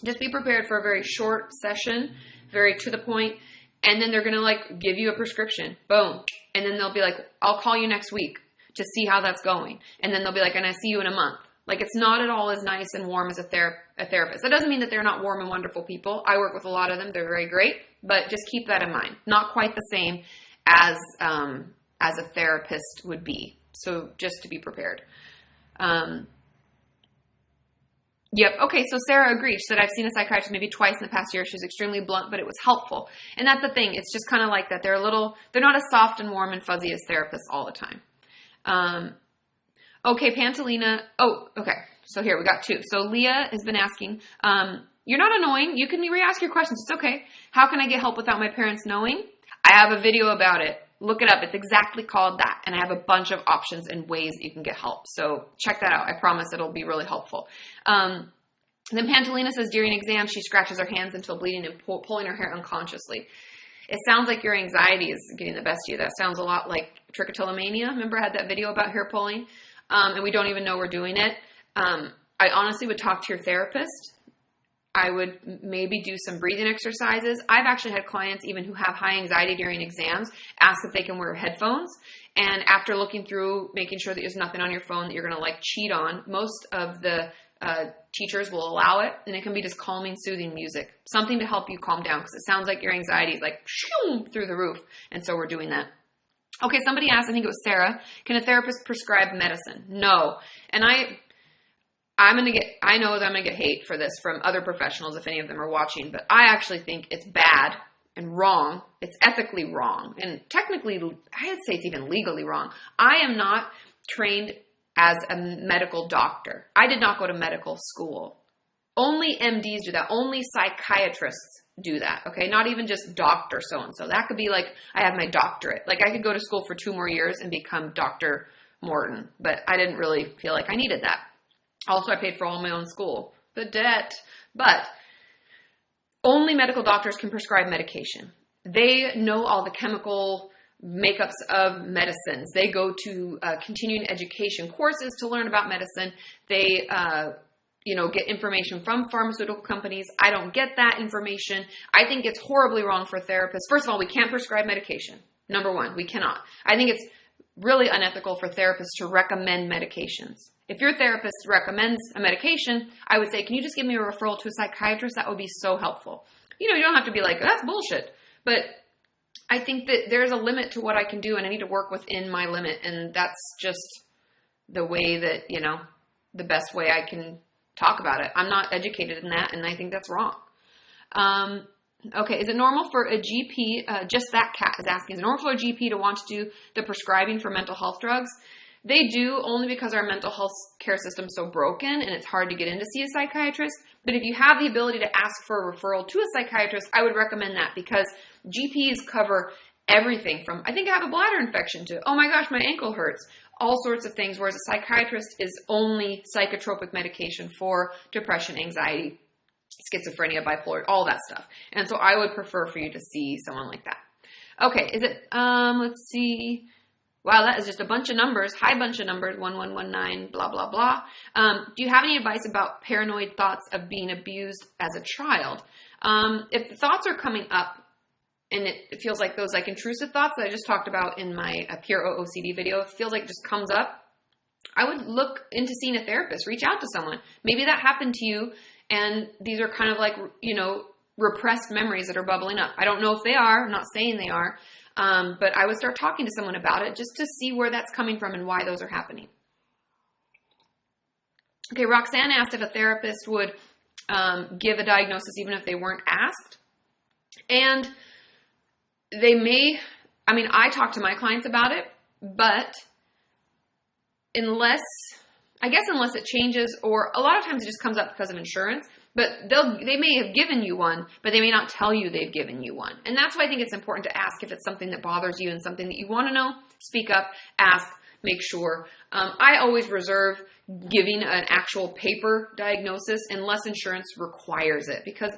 Just be prepared for a very short session, very to the point. And then they're going to like give you a prescription. Boom. And then they'll be like, I'll call you next week to see how that's going. And then they'll be like, and I see you in a month. Like it's not at all as nice and warm as a therapist. That doesn't mean that they're not warm and wonderful people. I work with a lot of them. They're very great, but just keep that in mind. Not quite the same as a therapist would be. So just to be prepared. Yep. Okay. So Sarah agreed. She said, I've seen a psychiatrist maybe twice in the past year. She was extremely blunt, but it was helpful. And that's the thing. It's just kind of like that. They're not as soft and warm and fuzzy as therapists all the time. Okay. Pantalina. Oh, okay. So here we got two. So Leah has been asking, you're not annoying. You can re-ask your questions. It's okay. How can I get help without my parents knowing? I have a video about it. Look it up. It's exactly called that. And I have a bunch of options and ways that you can get help. So check that out. I promise it'll be really helpful. Then Pantalina says during exams, she scratches her hands until bleeding and pulling her hair unconsciously. It sounds like your anxiety is getting the best of you. That sounds a lot like trichotillomania. Remember I had that video about hair pulling? And we don't even know we're doing it. I honestly would talk to your therapist. I would maybe do some breathing exercises. I've actually had clients even who have high anxiety during exams ask if they can wear headphones. And after looking through, making sure that there's nothing on your phone that you're going to like cheat on, most of the teachers will allow it. And it can be just calming, soothing music, something to help you calm down because it sounds like your anxiety is like shoo, through the roof. And so we're doing that. Okay, somebody asked, I think it was Sarah, can a therapist prescribe medicine? No. And I know that I'm going to get hate for this from other professionals if any of them are watching, but I actually think it's bad and wrong. It's ethically wrong. And technically, I'd say it's even legally wrong. I am not trained as a medical doctor. I did not go to medical school. Only MDs do that. Only psychiatrists do that. Okay. Not even just Dr. So-and-so. That could be like, I have my doctorate. Like I could go to school for 2 more years and become Dr. Morton, but I didn't really feel like I needed that. Also, I paid for all my own school. The debt. But only medical doctors can prescribe medication. They know all the chemical makeups of medicines. They go to continuing education courses to learn about medicine. They, get information from pharmaceutical companies. I don't get that information. I think it's horribly wrong for therapists. First of all, we can't prescribe medication. Number one, we cannot. I think it's really unethical for therapists to recommend medications. If your therapist recommends a medication, I would say, can you just give me a referral to a psychiatrist? That would be so helpful. You don't have to be like, that's bullshit. But I think that there's a limit to what I can do and I need to work within my limit. And that's just the way that, the best way I can talk about it. I'm not educated in that and I think that's wrong. Okay, is it normal for a GP, just that cat is asking, is it normal for a GP to want to do the prescribing for mental health drugs? They do, only because our mental health care system is so broken and it's hard to get in to see a psychiatrist. But if you have the ability to ask for a referral to a psychiatrist, I would recommend that because GPs cover everything from, I think I have a bladder infection to, oh my gosh, my ankle hurts, all sorts of things. Whereas a psychiatrist is only psychotropic medication for depression, anxiety, schizophrenia, bipolar, all that stuff. And so I would prefer for you to see someone like that. Okay, is it, let's see. Wow, that is just a bunch of numbers. Hi, bunch of numbers. 1119, blah, blah, blah. Do you have any advice about paranoid thoughts of being abused as a child? If the thoughts are coming up, and it feels like those like intrusive thoughts that I just talked about in my Pure OCD video, it feels like it just comes up, I would look into seeing a therapist, reach out to someone. Maybe that happened to you, and these are kind of like, repressed memories that are bubbling up. I don't know if they are. I'm not saying they are. But I would start talking to someone about it just to see where that's coming from and why those are happening. Okay, Roxanne asked if a therapist would give a diagnosis even if they weren't asked. And they may, I talk to my clients about it, but unless it changes, or a lot of times it just comes up because of insurance, but they may have given you one, but they may not tell you they've given you one. And that's why I think it's important to ask if it's something that bothers you and something that you want to know. Speak up, ask, make sure. I always reserve giving an actual paper diagnosis unless insurance requires it, because,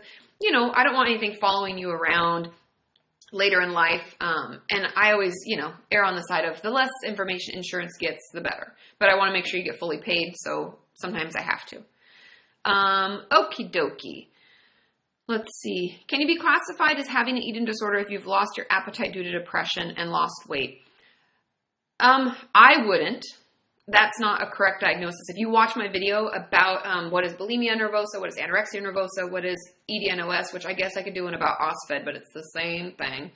I don't want anything following you around later in life. And I always, err on the side of the less information insurance gets, the better. But I want to make sure you get fully paid, so sometimes I have to. Okie dokie. Let's see. Can you be classified as having an eating disorder if you've lost your appetite due to depression and lost weight? I wouldn't. That's not a correct diagnosis. If you watch my video about what is bulimia nervosa, what is anorexia nervosa, what is EDNOS, which I guess I could do one about OSFED, but it's the same thing.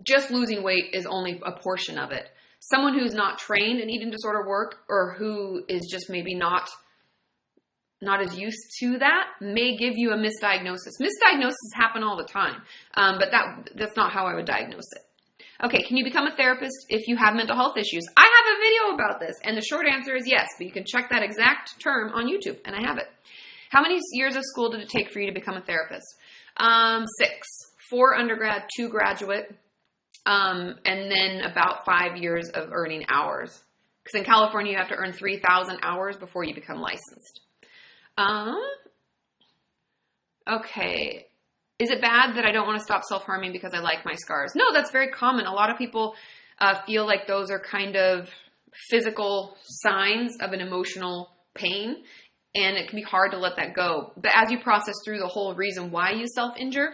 Just losing weight is only a portion of it. Someone who's not trained in eating disorder work, or who is just maybe not as used to that, may give you a misdiagnosis. Misdiagnoses happen all the time, but that's not how I would diagnose it. Okay, can you become a therapist if you have mental health issues? I have a video about this, and the short answer is yes, but you can check that exact term on YouTube, and I have it. How many years of school did it take for you to become a therapist? 6. 4 undergrad, 2 graduate, and then about 5 years of earning hours. Because in California, you have to earn 3,000 hours before you become licensed. Okay. Is it bad that I don't want to stop self-harming because I like my scars? No, that's very common. A lot of people feel like those are kind of physical signs of an emotional pain, and it can be hard to let that go. But as you process through the whole reason why you self-injure,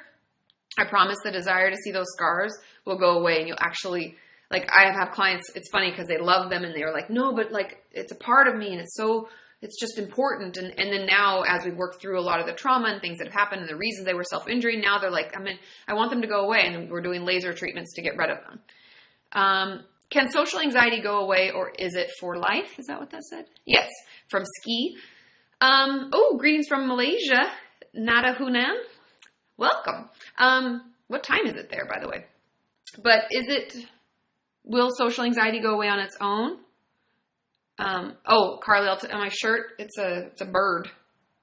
I promise the desire to see those scars will go away, and you'll actually, like, I have clients, it's funny because they love them and they're like, no, but like, it's a part of me and it's just important. And then now, as we work through a lot of the trauma and things that have happened and the reasons they were self-injuring, now they're like, I want them to go away, and we're doing laser treatments to get rid of them. Can social anxiety go away, or is it for life? Is that what that said? Yes. From Ski. Greetings from Malaysia. Nada Hunan. Welcome. What time is it there, by the way? But will social anxiety go away on its own? Carly, on my shirt, it's a bird.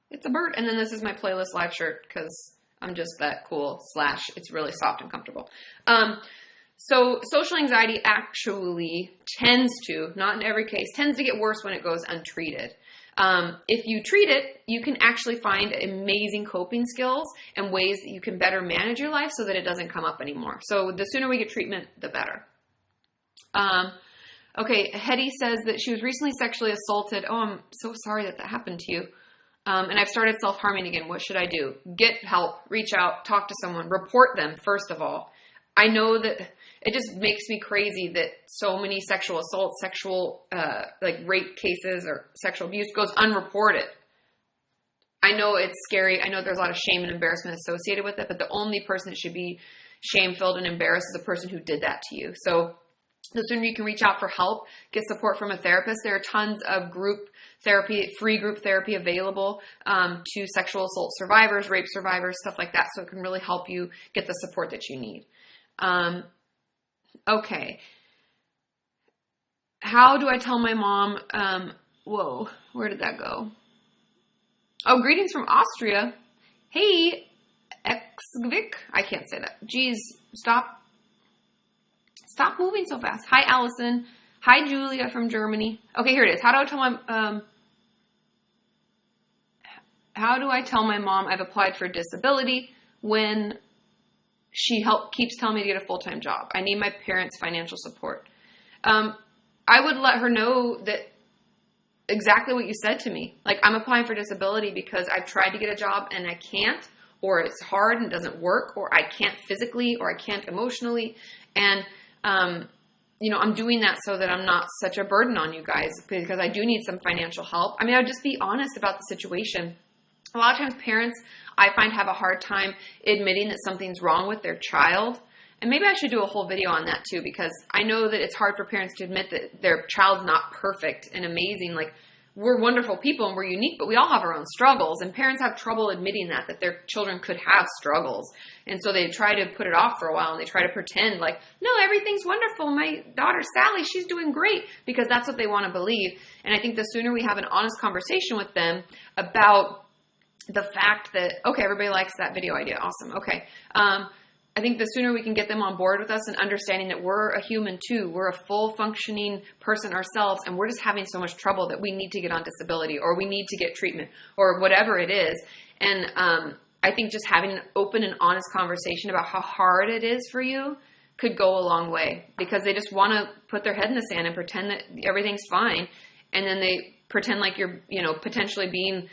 It's a bird. And then this is my playlist live shirt because I'm just that cool / it's really soft and comfortable. So social anxiety actually tends to, not in every case, tends to get worse when it goes untreated. If you treat it, you can actually find amazing coping skills and ways that you can better manage your life so that it doesn't come up anymore. So the sooner we get treatment, the better. Okay, Hetty says that she was recently sexually assaulted. Oh, I'm so sorry that happened to you. And I've started self-harming again. What should I do? Get help, reach out, talk to someone, report them, first of all. I know that it just makes me crazy that so many sexual assaults, rape cases or sexual abuse goes unreported. I know it's scary. I know there's a lot of shame and embarrassment associated with it, but the only person that should be shame-filled and embarrassed is the person who did that to you. So the sooner you can reach out for help, get support from a therapist. There are tons of group therapy, free group therapy available to sexual assault survivors, rape survivors, stuff like that. So it can really help you get the support that you need. Okay. How do I tell my mom? Where did that go? Oh, greetings from Austria. Hey, Exvik. I can't say that. Geez, stop moving so fast. Hi, Allison. Hi, Julia from Germany. Okay, here it is. How do I tell my mom I've applied for disability when she keeps telling me to get a full-time job? I need my parents' financial support. I would let her know that exactly what you said to me. Like, I'm applying for disability because I've tried to get a job and I can't, or it's hard and doesn't work, or I can't physically, or I can't emotionally. And, I'm doing that so that I'm not such a burden on you guys, because I do need some financial help. I mean, I'd just be honest about the situation. A lot of times parents, I find, have a hard time admitting that something's wrong with their child. And maybe I should do a whole video on that too, because I know that it's hard for parents to admit that their child's not perfect and amazing. Like, we're wonderful people and we're unique, but we all have our own struggles, and parents have trouble admitting that their children could have struggles. And so they try to put it off for a while, and they try to pretend like, no, everything's wonderful. My daughter, Sally, she's doing great, because that's what they want to believe. And I think the sooner we have an honest conversation with them about the fact that, okay, everybody likes that video idea. Awesome. Okay. I think the sooner we can get them on board with us and understanding that we're a human too, we're a full functioning person ourselves, and we're just having so much trouble that we need to get on disability, or we need to get treatment, or whatever it is. And I think just having an open and honest conversation about how hard it is for you could go a long way, because they just want to put their head in the sand and pretend that everything's fine. And then they pretend like you're, potentially being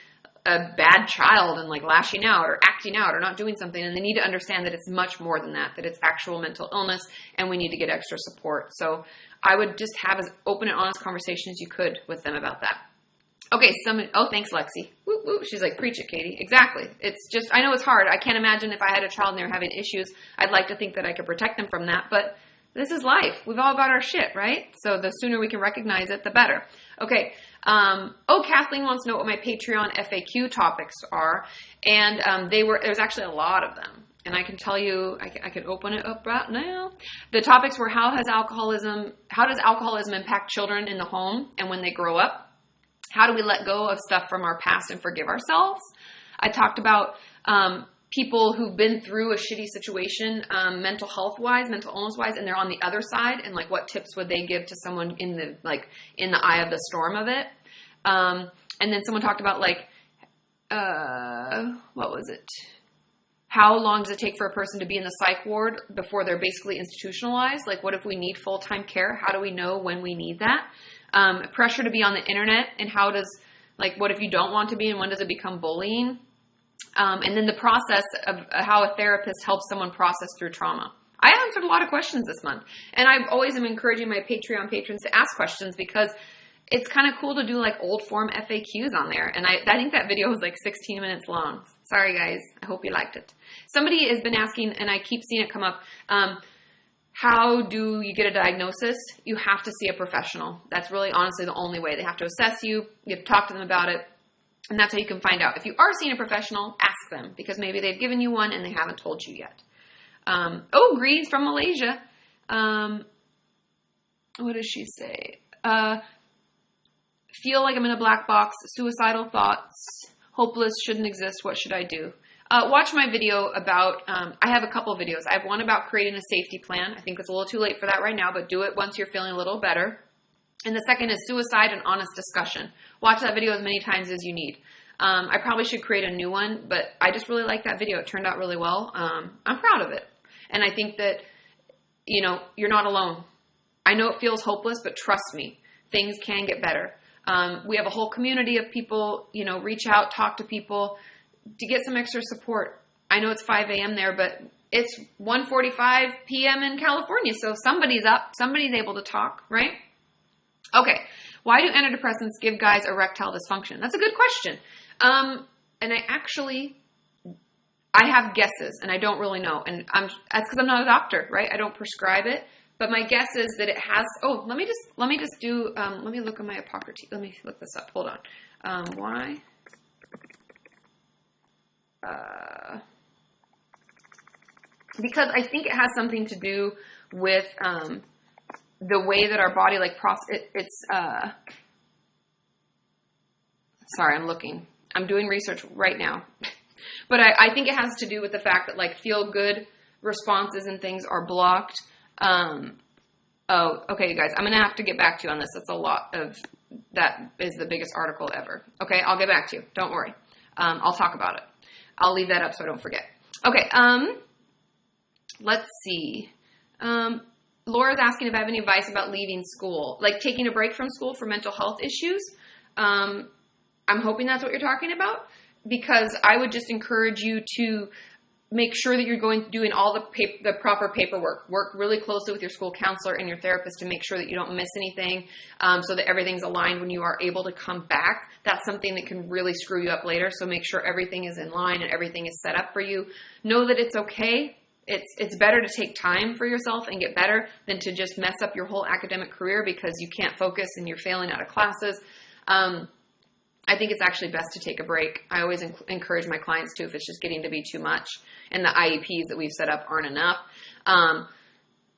a bad child and like lashing out or acting out or not doing something. And they need to understand that it's much more than that it's actual mental illness, and we need to get extra support. So I would just have as open and honest conversation as you could with them about that. Okay, thanks, Lexi. Woo, woo. She's like, preach it, Katie. Exactly. It's just, I know it's hard. I can't imagine if I had a child and they were having issues. I'd like to think that I could protect them from that, but this is life. We've all got our shit, right? So the sooner we can recognize it, the better. Okay. Kathleen wants to know what my Patreon FAQ topics are. And there's actually a lot of them. And I can tell you, I can open it up right now. The topics were, how does alcoholism impact children in the home and when they grow up? How do we let go of stuff from our past and forgive ourselves? I talked about people who've been through a shitty situation, mental illness-wise, and they're on the other side, and like, what tips would they give to someone in the eye of the storm of it? And then someone talked about what was it? How long does it take for a person to be in the psych ward before they're basically institutionalized? Like, what if we need full-time care? How do we know when we need that? Pressure to be on the internet, and what if you don't want to be, and when does it become bullying? And then the process of how a therapist helps someone process through trauma. I answered a lot of questions this month, and I always am encouraging my Patreon patrons to ask questions, because it's kind of cool to do like old form FAQs on there. And I think that video was like 16 minutes long. Sorry guys. I hope you liked it. Somebody has been asking, and I keep seeing it come up, how do you get a diagnosis? You have to see a professional. That's really honestly the only way. They have to assess you. You have to talk to them about it. And that's how you can find out. If you are seeing a professional, ask them, because maybe they've given you one and they haven't told you yet. Greed's from Malaysia. What does she say? Feel like I'm in a black box. Suicidal thoughts. Hopeless. Shouldn't exist. What should I do? Watch my video about, I have a couple videos. I have one about creating a safety plan. I think it's a little too late for that right now, but do it once you're feeling a little better. And the second is suicide and honest discussion. Watch that video as many times as you need. I probably should create a new one, but I just really like that video. It turned out really well. I'm proud of it. And I think that, you're not alone. I know it feels hopeless, but trust me, things can get better. We have a whole community of people, reach out, talk to people to get some extra support. I know it's 5 a.m. there, but it's 1:45 p.m. in California. So somebody's up, somebody's able to talk, right? Okay. Why do antidepressants give guys erectile dysfunction? That's a good question. And I have guesses, and I don't really know. And that's because I'm not a doctor, right? I don't prescribe it. But my guess is that it has, let me look at my Hippocrates. Let me look this up. Hold on. Why? Because I think it has something to do with, the way that our body sorry, I'm looking. I'm doing research right now. But I think it has to do with the fact that feel good responses and things are blocked. Okay, you guys, I'm going to have to get back to you on this. That is the biggest article ever. Okay, I'll get back to you. Don't worry. I'll talk about it. I'll leave that up so I don't forget. Okay, let's see. Laura's asking if I have any advice about leaving school, taking a break from school for mental health issues. I'm hoping that's what you're talking about. because I would just encourage you to make sure that you're doing all the proper paperwork. Work really closely with your school counselor and your therapist to make sure that you don't miss anything, so that everything's aligned when you are able to come back. That's something that can really screw you up later. So make sure everything is in line and everything is set up for you. Know that it's okay. It's better to take time for yourself and get better than to just mess up your whole academic career because you can't focus and you're failing out of classes. I think it's actually best to take a break. I always encourage my clients to, if it's just getting to be too much and the IEPs that we've set up aren't enough.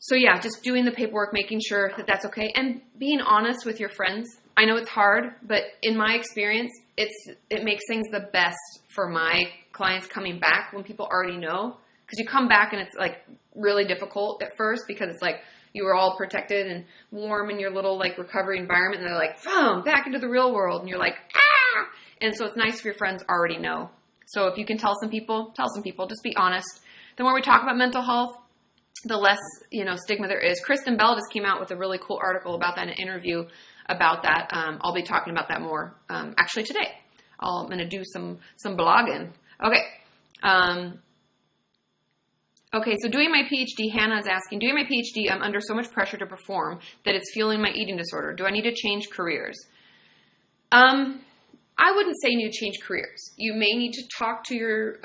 So yeah, just doing the paperwork, making sure that that's okay, and being honest with your friends. I know it's hard, but in my experience, it makes things the best for my clients coming back when people already know. Because you come back and it's like really difficult at first because it's like you were all protected and warm in your little like recovery environment, and they're like, boom, back into the real world, and you're like, ah! And so it's nice if your friends already know. So if you can tell some people, just be honest. The more we talk about mental health, the less, stigma there is. Kristen Bell just came out with a really cool article about that in an interview about that. I'll be talking about that more, actually today. I'm going to do some blogging. Okay. Okay, so doing my PhD, Hannah is asking, doing my PhD, I'm under so much pressure to perform that it's fueling my eating disorder. Do I need to change careers? I wouldn't say you need to change careers. You may need to talk to your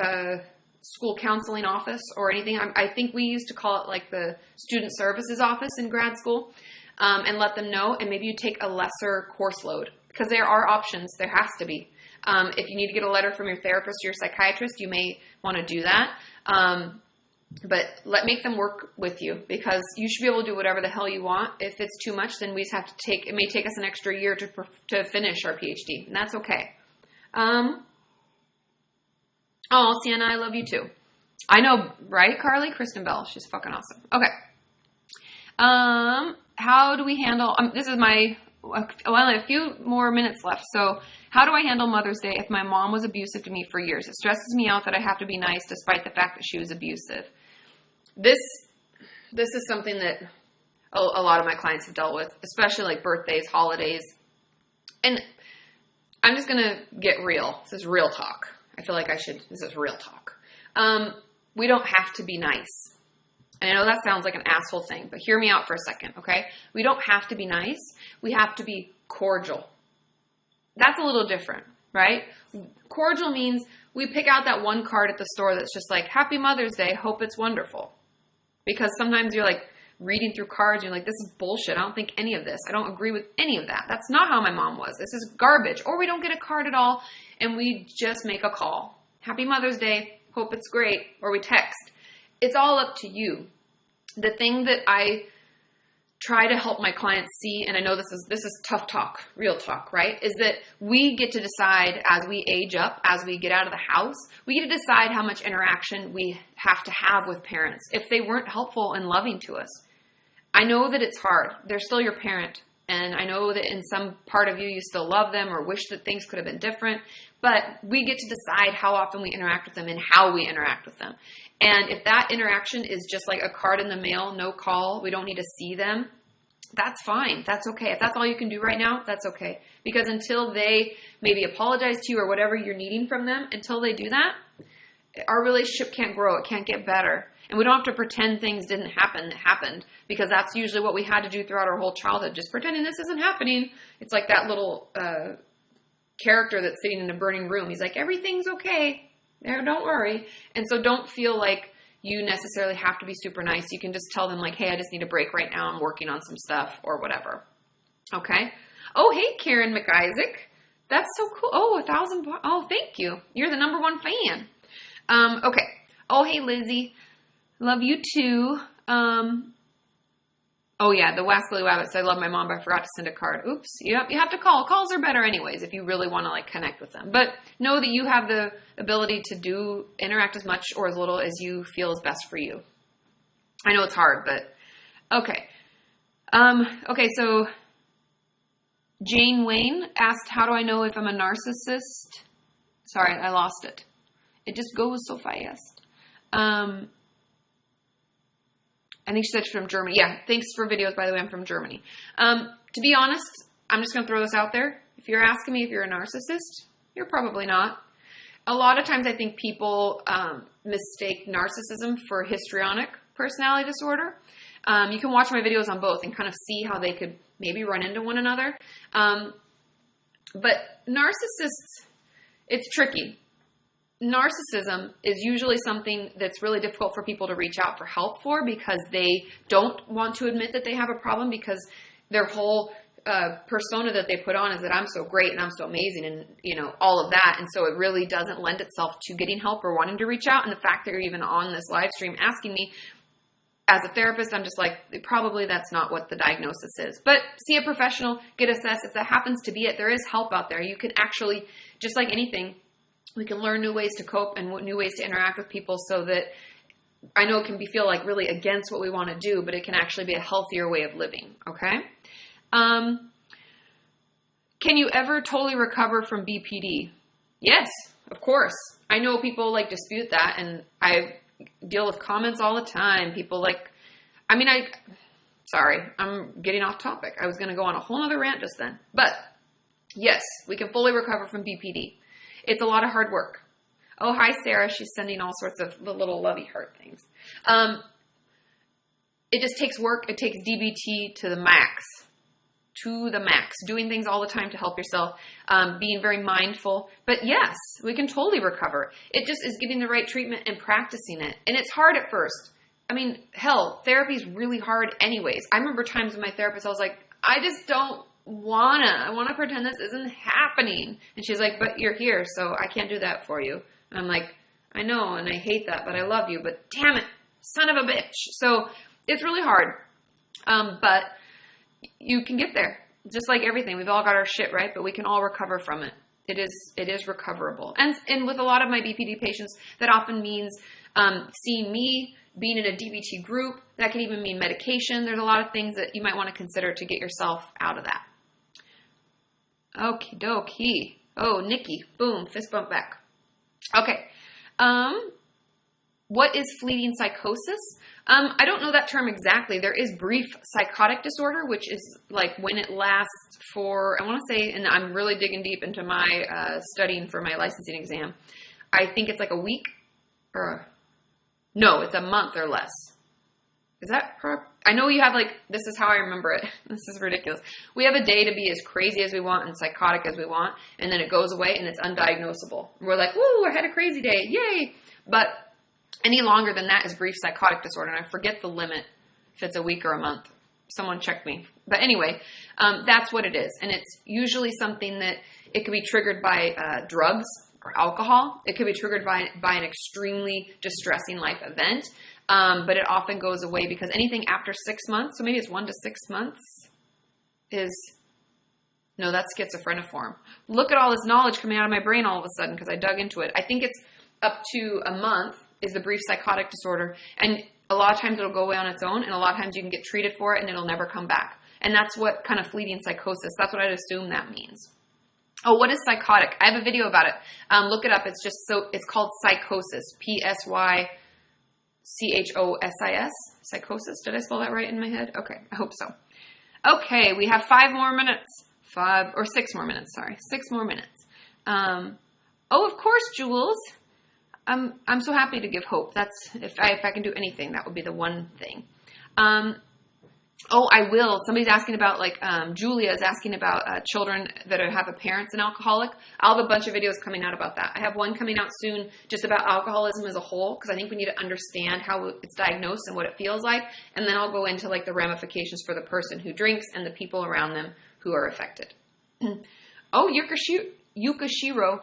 school counseling office or anything. I think we used to call it like the student services office in grad school, and let them know, and maybe you take a lesser course load because there are options. There has to be. If you need to get a letter from your therapist or your psychiatrist, you may want to do that. But make them work with you because you should be able to do whatever the hell you want. If it's too much, then we just have to it may take us an extra year to finish our PhD, and that's okay. Oh, Sienna, I love you too. I know, right, Carly? Kristen Bell, she's fucking awesome. Okay. How do we handle, this is only a few more minutes left. So how do I handle Mother's Day if my mom was abusive to me for years? It stresses me out that I have to be nice despite the fact that she was abusive. This is something that a lot of my clients have dealt with, especially like birthdays, holidays. And I'm just going to get real. This is real talk. I feel like this is real talk. We don't have to be nice. And I know that sounds like an asshole thing, but hear me out for a second, okay? We don't have to be nice. We have to be cordial. That's a little different, right? Cordial means we pick out that one card at the store that's just like, Happy Mother's Day, hope it's wonderful. Because sometimes you're like reading through cards, and you're like, this is bullshit. I don't think any of this. I don't agree with any of that. That's not how my mom was. This is garbage. Or we don't get a card at all, and we just make a call. Happy Mother's Day, hope it's great. Or we text. It's all up to you. The thing that I try to help my clients see, and I know this is tough talk, real talk, right? Is that we get to decide as we age up, as we get out of the house, we get to decide how much interaction we have to have with parents if they weren't helpful and loving to us. I know that it's hard. They're still your parent. And I know that in some part of you, you still love them or wish that things could have been different. But we get to decide how often we interact with them and how we interact with them. And if that interaction is just like a card in the mail, no call, we don't need to see them, that's fine. That's okay. If that's all you can do right now, that's okay. Because until they maybe apologize to you or whatever you're needing from them, until they do that, our relationship can't grow. It can't get better. And we don't have to pretend things didn't happen that happened, because that's usually what we had to do throughout our whole childhood, just pretending this isn't happening. It's like that little character that's sitting in a burning room. He's like, everything's okay. Don't worry. And so don't feel like you necessarily have to be super nice. You can just tell them like, hey, I just need a break right now. I'm working on some stuff or whatever. Okay. Oh, hey, Karen McIsaac. That's so cool. Oh, 1,000. Oh, thank you. You're the #1 fan. Okay. Oh, hey, Lizzie. Love you too. Oh yeah, the Wascally Wabbits. I love my mom, but I forgot to send a card. Oops. You have to call. Calls are better anyways if you really want to like connect with them. But know that you have the ability to interact as much or as little as you feel is best for you. I know it's hard, but okay. Okay, so Jane Wayne asked, how do I know if I'm a narcissist? Sorry, I lost it. It just goes so fast. I think she said she's from Germany. Yeah, thanks for videos, by the way. I'm from Germany. To be honest, I'm just going to throw this out there. If you're asking me if you're a narcissist, you're probably not. a lot of times I think people mistake narcissism for histrionic personality disorder. You can watch my videos on both and kind of see how they could maybe run into one another. But narcissists, it's tricky. Narcissism is usually something that's really difficult for people to reach out for help for because they don't want to admit that they have a problem because their whole persona that they put on is that I'm so great and I'm so amazing and, all of that. And so it really doesn't lend itself to getting help or wanting to reach out. And the fact that you're even on this live stream asking me as a therapist, I'm just like, probably that's not what the diagnosis is. But see a professional, get assessed. If that happens to be it, there is help out there. You can actually, just like anything, we can learn new ways to cope and new ways to interact with people so that I know it can feel like really against what we want to do, but it can actually be a healthier way of living. Okay. Can you ever totally recover from BPD? Yes, of course. I know people dispute that, and I deal with comments all the time. People sorry, I'm getting off topic. I was going to go on a whole other rant just then, but yes, we can fully recover from BPD. It's a lot of hard work. Oh, hi, Sarah. She's sending all sorts of the little lovey heart things. It just takes work. It takes DBT to the max. Doing things all the time to help yourself, being very mindful. But yes, we can totally recover. It just is getting the right treatment and practicing it. And it's hard at first. I mean, hell, therapy is really hard anyways. I remember times with my therapist, I was like, I just don't I want to pretend this isn't happening. And she's like, but you're here, so I can't do that for you. And I'm like, I know, and I hate that, but I love you. But damn it, son of a bitch. So it's really hard. But you can get there. Just like everything. We've all got our shit, right? But we can all recover from it. It is recoverable. And with a lot of my BPD patients, that often means seeing me, being in a DBT group. That can even mean medication. There's a lot of things that you might want to consider to get yourself out of that. Okie dokie. Oh, Nikki. Boom. Fist bump back. Okay. What is fleeting psychosis? I don't know that term exactly. There is brief psychotic disorder, which is when it lasts for, I want to say, and I'm really digging deep into my studying for my licensing exam. I think it's a week no, it's a month or less. Is that proper? I know you have this is how I remember it. This is ridiculous. We have a day to be as crazy as we want and psychotic as we want, and then it goes away and it's undiagnosable. We're like, woo, I had a crazy day. Yay. But any longer than that is brief psychotic disorder, and I forget the limit if it's a week or a month. Someone check me. But anyway, that's what it is. And it's usually something that it could be triggered by drugs or alcohol. It could be triggered by an extremely distressing life event. But it often goes away because anything after 6 months, so maybe it's 1 to 6 months, no, that's schizophreniform. Look at all this knowledge coming out of my brain all of a sudden because I dug into it. I think it's up to a month is the brief psychotic disorder. And a lot of times it'll go away on its own, and a lot of times you can get treated for it and it'll never come back. And that's what kind of fleeting psychosis, that's what I'd assume that means. Oh, what is psychotic? I have a video about it. Look it up. It's called psychosis. Psychosis. Psychosis. Did I spell that right in my head? Okay, I hope so. Okay, we have 5 more minutes. 6 more minutes, sorry. 6 more minutes. Oh, of course, Jules. I'm so happy to give hope. That's if I can do anything, that would be the one thing. Oh, I will. Somebody's asking about, Julia is asking about children that have a parent's an alcoholic. I'll have a bunch of videos coming out about that. I have one coming out soon just about alcoholism as a whole, because I think we need to understand how it's diagnosed and what it feels like. And then I'll go into, the ramifications for the person who drinks and the people around them who are affected. Oh, Yukashiro.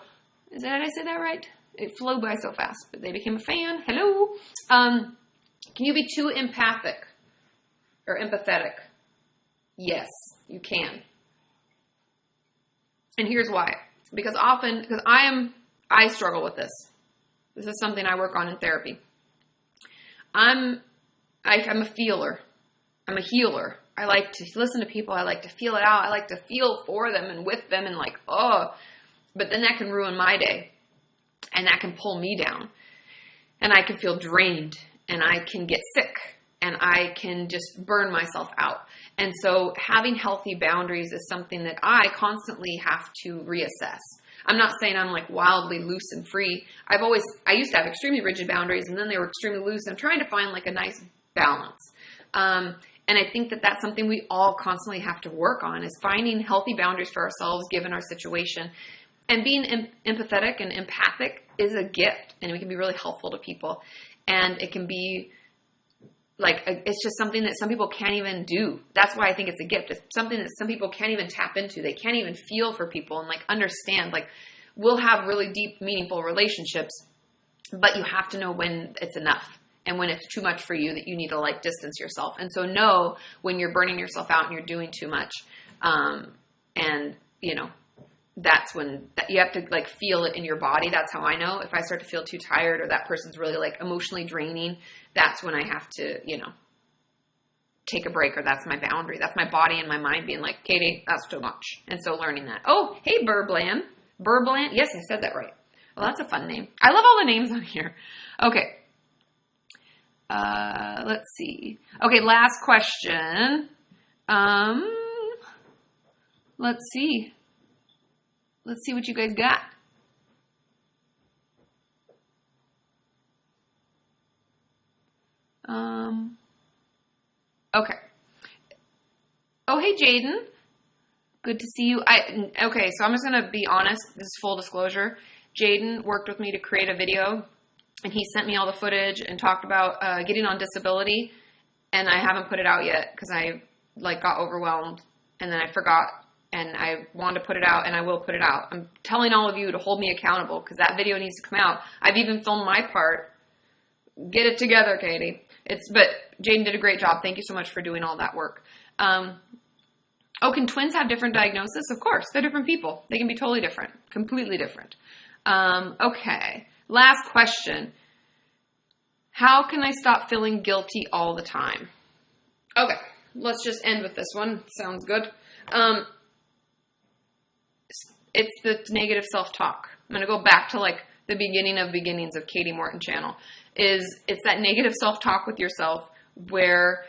Did I say that right? It flew by so fast, but they became a fan. Hello. Can you be too empathic? Or empathetic? Yes, you can. And here's why. Because I struggle with this. This is something I work on in therapy. I'm a feeler. I'm a healer. I like to listen to people. I like to feel it out. I like to feel for them and with them and but then that can ruin my day. And that can pull me down. And I can feel drained. And I can get sick. And I can just burn myself out. And so having healthy boundaries is something that I constantly have to reassess. I'm not saying I'm like wildly loose and free. I used to have extremely rigid boundaries, and then they were extremely loose. I'm trying to find like a nice balance. And I think that that's something we all constantly have to work on, is finding healthy boundaries for ourselves given our situation. And being empathetic and empathic is a gift, and it can be really helpful to people. And it can be like, it's just something that some people can't even do. That's why I think it's a gift. It's something that some people can't even tap into. They can't even feel for people and like understand. Like, we'll have really deep, meaningful relationships, but you have to know when it's enough. And when it's too much for you, that you need to like distance yourself. And so know when you're burning yourself out and you're doing too much. And you know, that's when you have to like feel it in your body. That's how I know if I start to feel too tired or that person's really like emotionally draining, that's when I have to, you know, take a break, or that's my boundary. That's my body and my mind being like, Katie, that's too much. And so learning that. Oh, hey, Burbland. Burbland. Yes, I said that right. Well, that's a fun name. I love all the names on here. Okay. Let's see. Okay, last question. Let's see. Let's see what you guys got. Okay. Oh, hey, Jaden. Good to see you. Okay, so I'm just going to be honest. This is full disclosure. Jaden worked with me to create a video, and he sent me all the footage and talked about getting on disability, and I haven't put it out yet because I like got overwhelmed, and then I forgot, and I wanted to put it out, and I will put it out. I'm telling all of you to hold me accountable because that video needs to come out. I've even filmed my part. Get it together, Katie. But Jaden did a great job. Thank you so much for doing all that work. Can twins have different diagnoses? Of course. They're different people. They can be totally different. Completely different. Okay. Last question. How can I stop feeling guilty all the time? Okay. Let's just end with this one. Sounds good. It's the negative self-talk. I'm going to go back to like the beginning of beginnings of Kati Morton channel. It's that negative self-talk with yourself where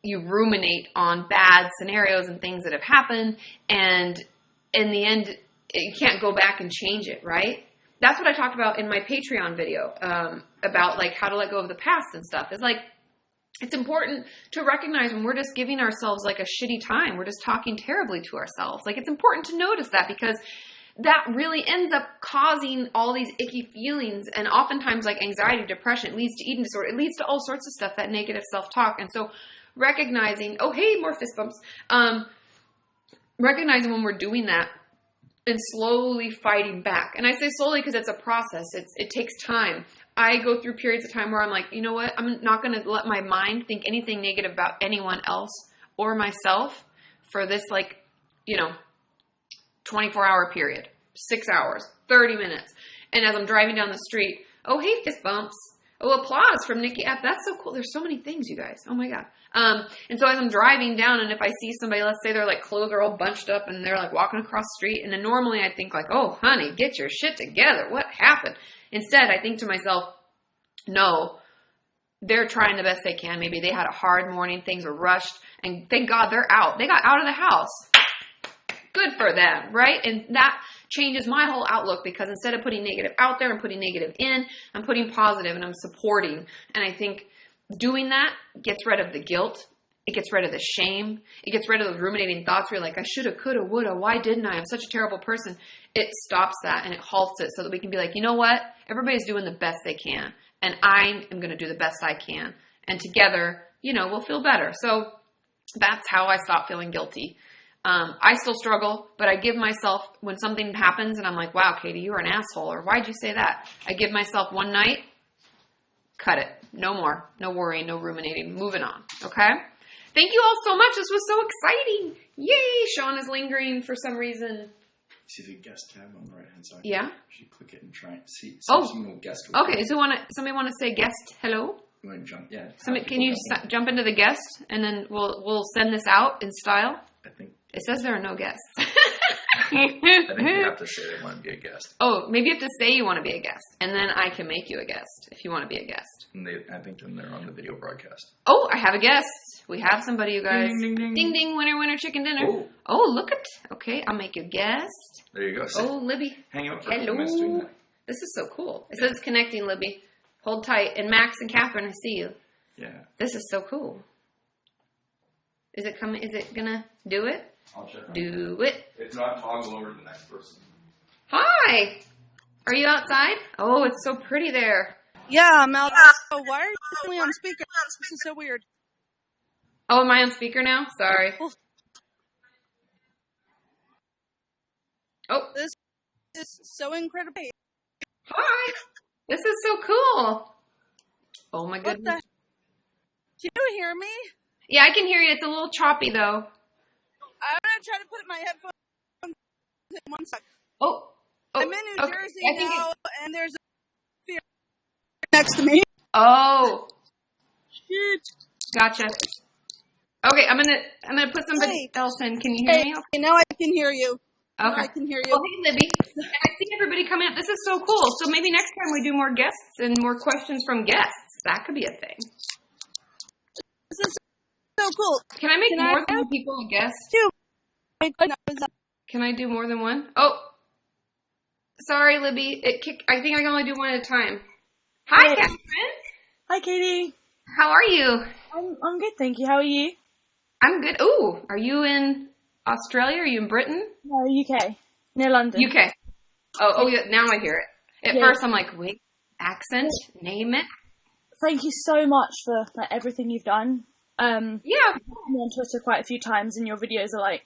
you ruminate on bad scenarios and things that have happened, and in the end, you can't go back and change it, right? That's what I talked about in my Patreon video about like how to let go of the past and stuff. It's like, it's important to recognize when we're just giving ourselves like a shitty time. We're just talking terribly to ourselves. Like, it's important to notice that because that really ends up causing all these icky feelings, and oftentimes like anxiety, depression. It leads to eating disorder. It leads to all sorts of stuff, that negative self-talk. And so recognizing, oh, hey, more fist bumps. Recognizing when we're doing that and slowly fighting back. And I say slowly because it's a process. It takes time. I go through periods of time where I'm like, you know what? I'm not going to let my mind think anything negative about anyone else or myself for this, like, 24-hour period, 6 hours, 30 minutes. And as I'm driving down the street, oh, hey, fist bumps. Oh, applause from Nikki F. That's so cool. There's so many things, you guys. Oh, my God. And so as I'm driving down, and if I see somebody, let's say their like clothes are all bunched up and they're like walking across the street, and then normally I think like, oh, honey, get your shit together. What happened? Instead, I think to myself, no, they're trying the best they can. Maybe they had a hard morning. Things were rushed. And thank God they're out. They got out of the house. Good for them, right? And that changes my whole outlook, because instead of putting negative out there and putting negative in, I'm putting positive and I'm supporting. And I think doing that gets rid of the guilt. It gets rid of the shame. It gets rid of those ruminating thoughts where you're like, I shoulda, coulda, woulda. Why didn't I? I'm such a terrible person. It stops that and it halts it so that we can be like, you know what? Everybody's doing the best they can. And I am going to do the best I can. And together, we'll feel better. So that's how I stop feeling guilty. I still struggle, but I give myself, when something happens and I'm like, wow, Katie, you are an asshole, or why'd you say that? I give myself one night, cut it. No more. No worrying, no ruminating. Moving on. Okay? Thank you all so much. This was so exciting. Yay! Sean is lingering for some reason. See the guest tab on the right-hand side? Yeah. You should click it and try and see. Someone will guest. Okay, so somebody want to say guest hello? You want to jump? Yeah. Can you jump into the guest, and then we'll send this out in style? I think. It says there are no guests. I think you have to say they want to be a guest. Oh, maybe you have to say you want to be a guest, and then I can make you a guest if you want to be a guest. And I think then they're on the video broadcast. Oh, I have a guest. We have somebody, you guys. Ding, ding, ding, Ding, ding. ding, winner, winner, chicken dinner. Oh. Oh, look at. Okay, I'll make you guest. There you go. Oh, Libby. Hang out for a few minutes doing Hello. that. This is so cool. It says connecting, Libby. Hold tight. And Max and Catherine, I see you. Yeah. This is so cool. Is it coming? Is it gonna do it? I'll check on it. Do it. If not, toggle over to the next person. Hi. Are you outside? Oh, it's so pretty there. Yeah, I'm out. Oh, why are you only on speaker? This is so weird. Oh, am I on speaker now? Sorry. Oh, This is so incredible. hi. This is so cool. Oh my What goodness. the? Can you hear me? Yeah, I can hear you. It's a little choppy though. I'm gonna try to put my headphones in 1 sec. Oh. I'm in New okay. Jersey I think now, and there's a fear next to me. Oh, Shoot. gotcha. Okay, I'm gonna put somebody Hey. else in. Can you hear me? Okay, now I can hear you. Now Okay. I can hear you. Oh, hey, Libby. And I see everybody coming up. This is so cool. So maybe next time we do more guests and more questions from guests. That could be a thing. This is so cool. Can I make Can I more than one people a guest? My goodness. Can I do more than one? Oh, sorry, Libby. I think I can only do one at a time. Hi, Hey. Catherine. Hi, Katie. How are you? I'm good, thank you. How are you? I'm good. Ooh, are you in Australia? Are you in Britain? No, UK. Near London. UK. Oh, yeah. Now I hear it. At Yeah. first, I'm like, wait, accent, name it. Thank you so much for everything you've done. Yeah. I'm on Twitter quite a few times, and your videos are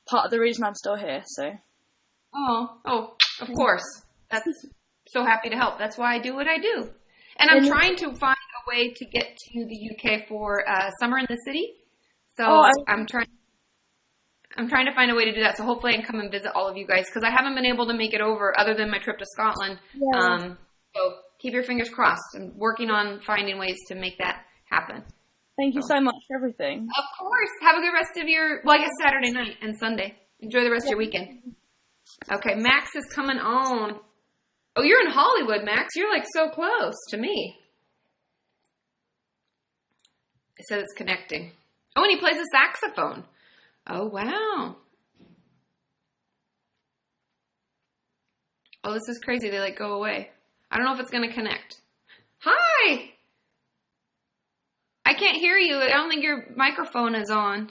part of the reason I'm still here. So Oh, of course. That's so happy to help. That's why I do what I do. And I'm And- trying to find a way to get to the UK for summer in the city. So I'm trying to find a way to do that. So hopefully I can come and visit all of you guys because I haven't been able to make it over other than my trip to Scotland. Yeah. So keep your fingers crossed. I'm working on finding ways to make that happen. thank you so much for everything. Of course. Have a good rest of I guess Saturday night and Sunday. Enjoy the rest of your weekend. Okay, Max is coming on. Oh, you're in Hollywood, Max. You're so close to me. It says it's connecting. Oh, and he plays a saxophone. Oh, wow. Oh, this is crazy. They go away. I don't know if it's going to connect. Hi. I can't hear you. I don't think your microphone is on.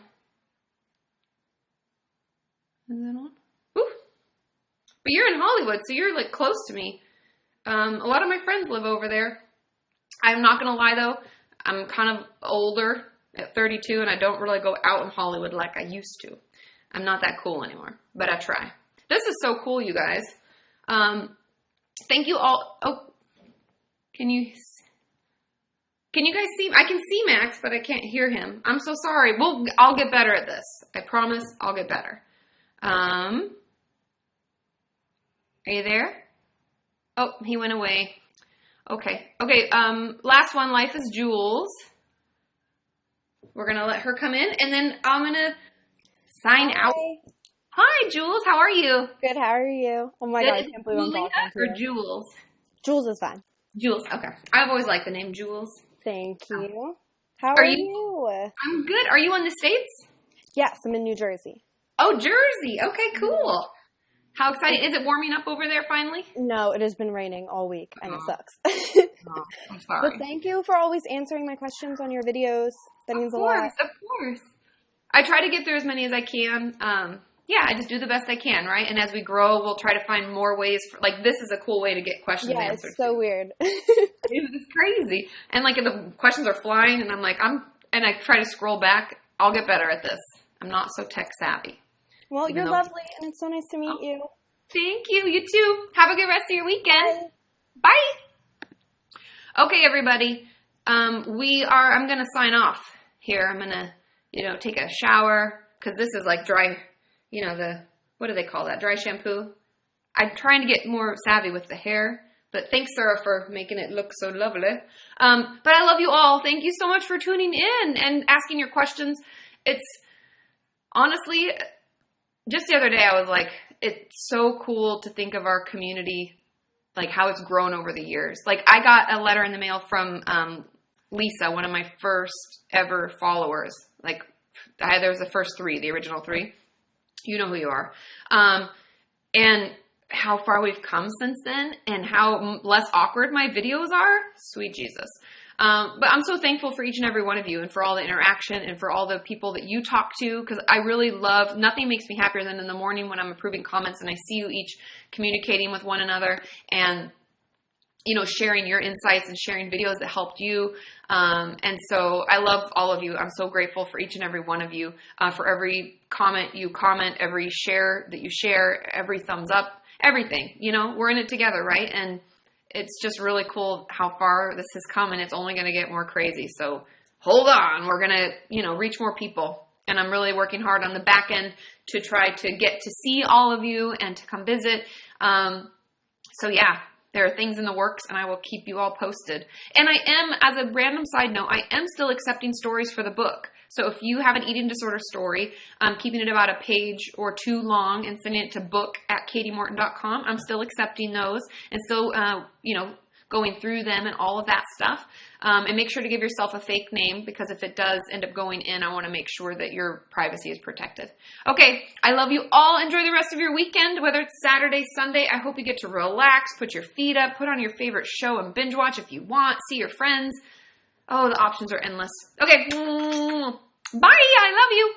Is it on? Whew. But you're in Hollywood, so you're close to me. A lot of my friends live over there. I'm not going to lie, though. I'm kind of older at 32, and I don't really go out in Hollywood like I used to. I'm not that cool anymore, but I try. This is so cool, you guys. Thank you all. Oh, can you guys see? I can see Max, but I can't hear him. I'm so sorry. I'll get better at this. I promise I'll get better. Are you there? Oh, he went away. Okay. Last one. Life is Jules. We're gonna let her come in, and then I'm gonna sign out. Hi, Jules. How are you? Good, how are you? Oh my god, I can't believe I'm Julia talking to or you. Jules? Jules is fine. Jules. Okay. I've always liked the name Jules. Thank you. How Are are you- you? I'm good. Are you in the States? Yes, I'm in New Jersey. Oh, Jersey. Okay, cool. How exciting. Is it warming up over there finally? No, it has been raining all week and it Oh. sucks. Oh, I'm sorry. But thank you for always answering my questions on your videos. That means a lot. Of course. I try to get through as many as I can. Yeah, I just do the best I can, right? And as we grow, we'll try to find more ways. This is a cool way to get questions Yeah, answered. it's so weird. It's crazy. And the questions are flying, and and I try to scroll back. I'll get better at this. I'm not so tech savvy. Well, Even you're though- lovely and it's so nice to meet you. Thank you. You too. Have a good rest of your weekend. Bye. Okay, everybody. I'm going to sign off here. I'm going to, take a shower because this is dry, what do they call that? Dry shampoo. I'm trying to get more savvy with the hair, but thanks, Sarah, for making it look so lovely. But I love you all. Thank you so much for tuning in and asking your questions. It's honestly, just the other day, I was like, it's so cool to think of our community, how it's grown over the years. I got a letter in the mail from Lisa, one of my first ever followers. Like, there was the first 3, the original 3. You know who you are. And how far we've come since then and how less awkward my videos are. Sweet Jesus. But I'm so thankful for each and every one of you and for all the interaction and for all the people that you talk to, because I really love, nothing makes me happier than in the morning when I'm approving comments and I see you each communicating with one another and, you know, sharing your insights and sharing videos that helped you. And so I love all of you. I'm so grateful for each and every one of you, for every comment you comment, every share that you share, every thumbs up, everything. You know, we're in it together, right? And it's just really cool how far this has come, and it's only going to get more crazy. So hold on. We're going to, you know, reach more people. And I'm really working hard on the back end to try to get to see all of you and to come visit. So yeah, there are things in the works, and I will keep you all posted. And I am, as a random side note, I am still accepting stories for the book. So if you have an eating disorder story, I'm keeping it about a page or 2 long and sending it to book@katimorton.com. I'm still accepting those and still, you know, going through them and all of that stuff. And make sure to give yourself a fake name, because if it does end up going in, I want to make sure that your privacy is protected. Okay, I love you all. Enjoy the rest of your weekend, whether it's Saturday, Sunday. I hope you get to relax, put your feet up, put on your favorite show and binge watch if you want, see your friends. Oh, the options are endless. Okay, bye. I love you.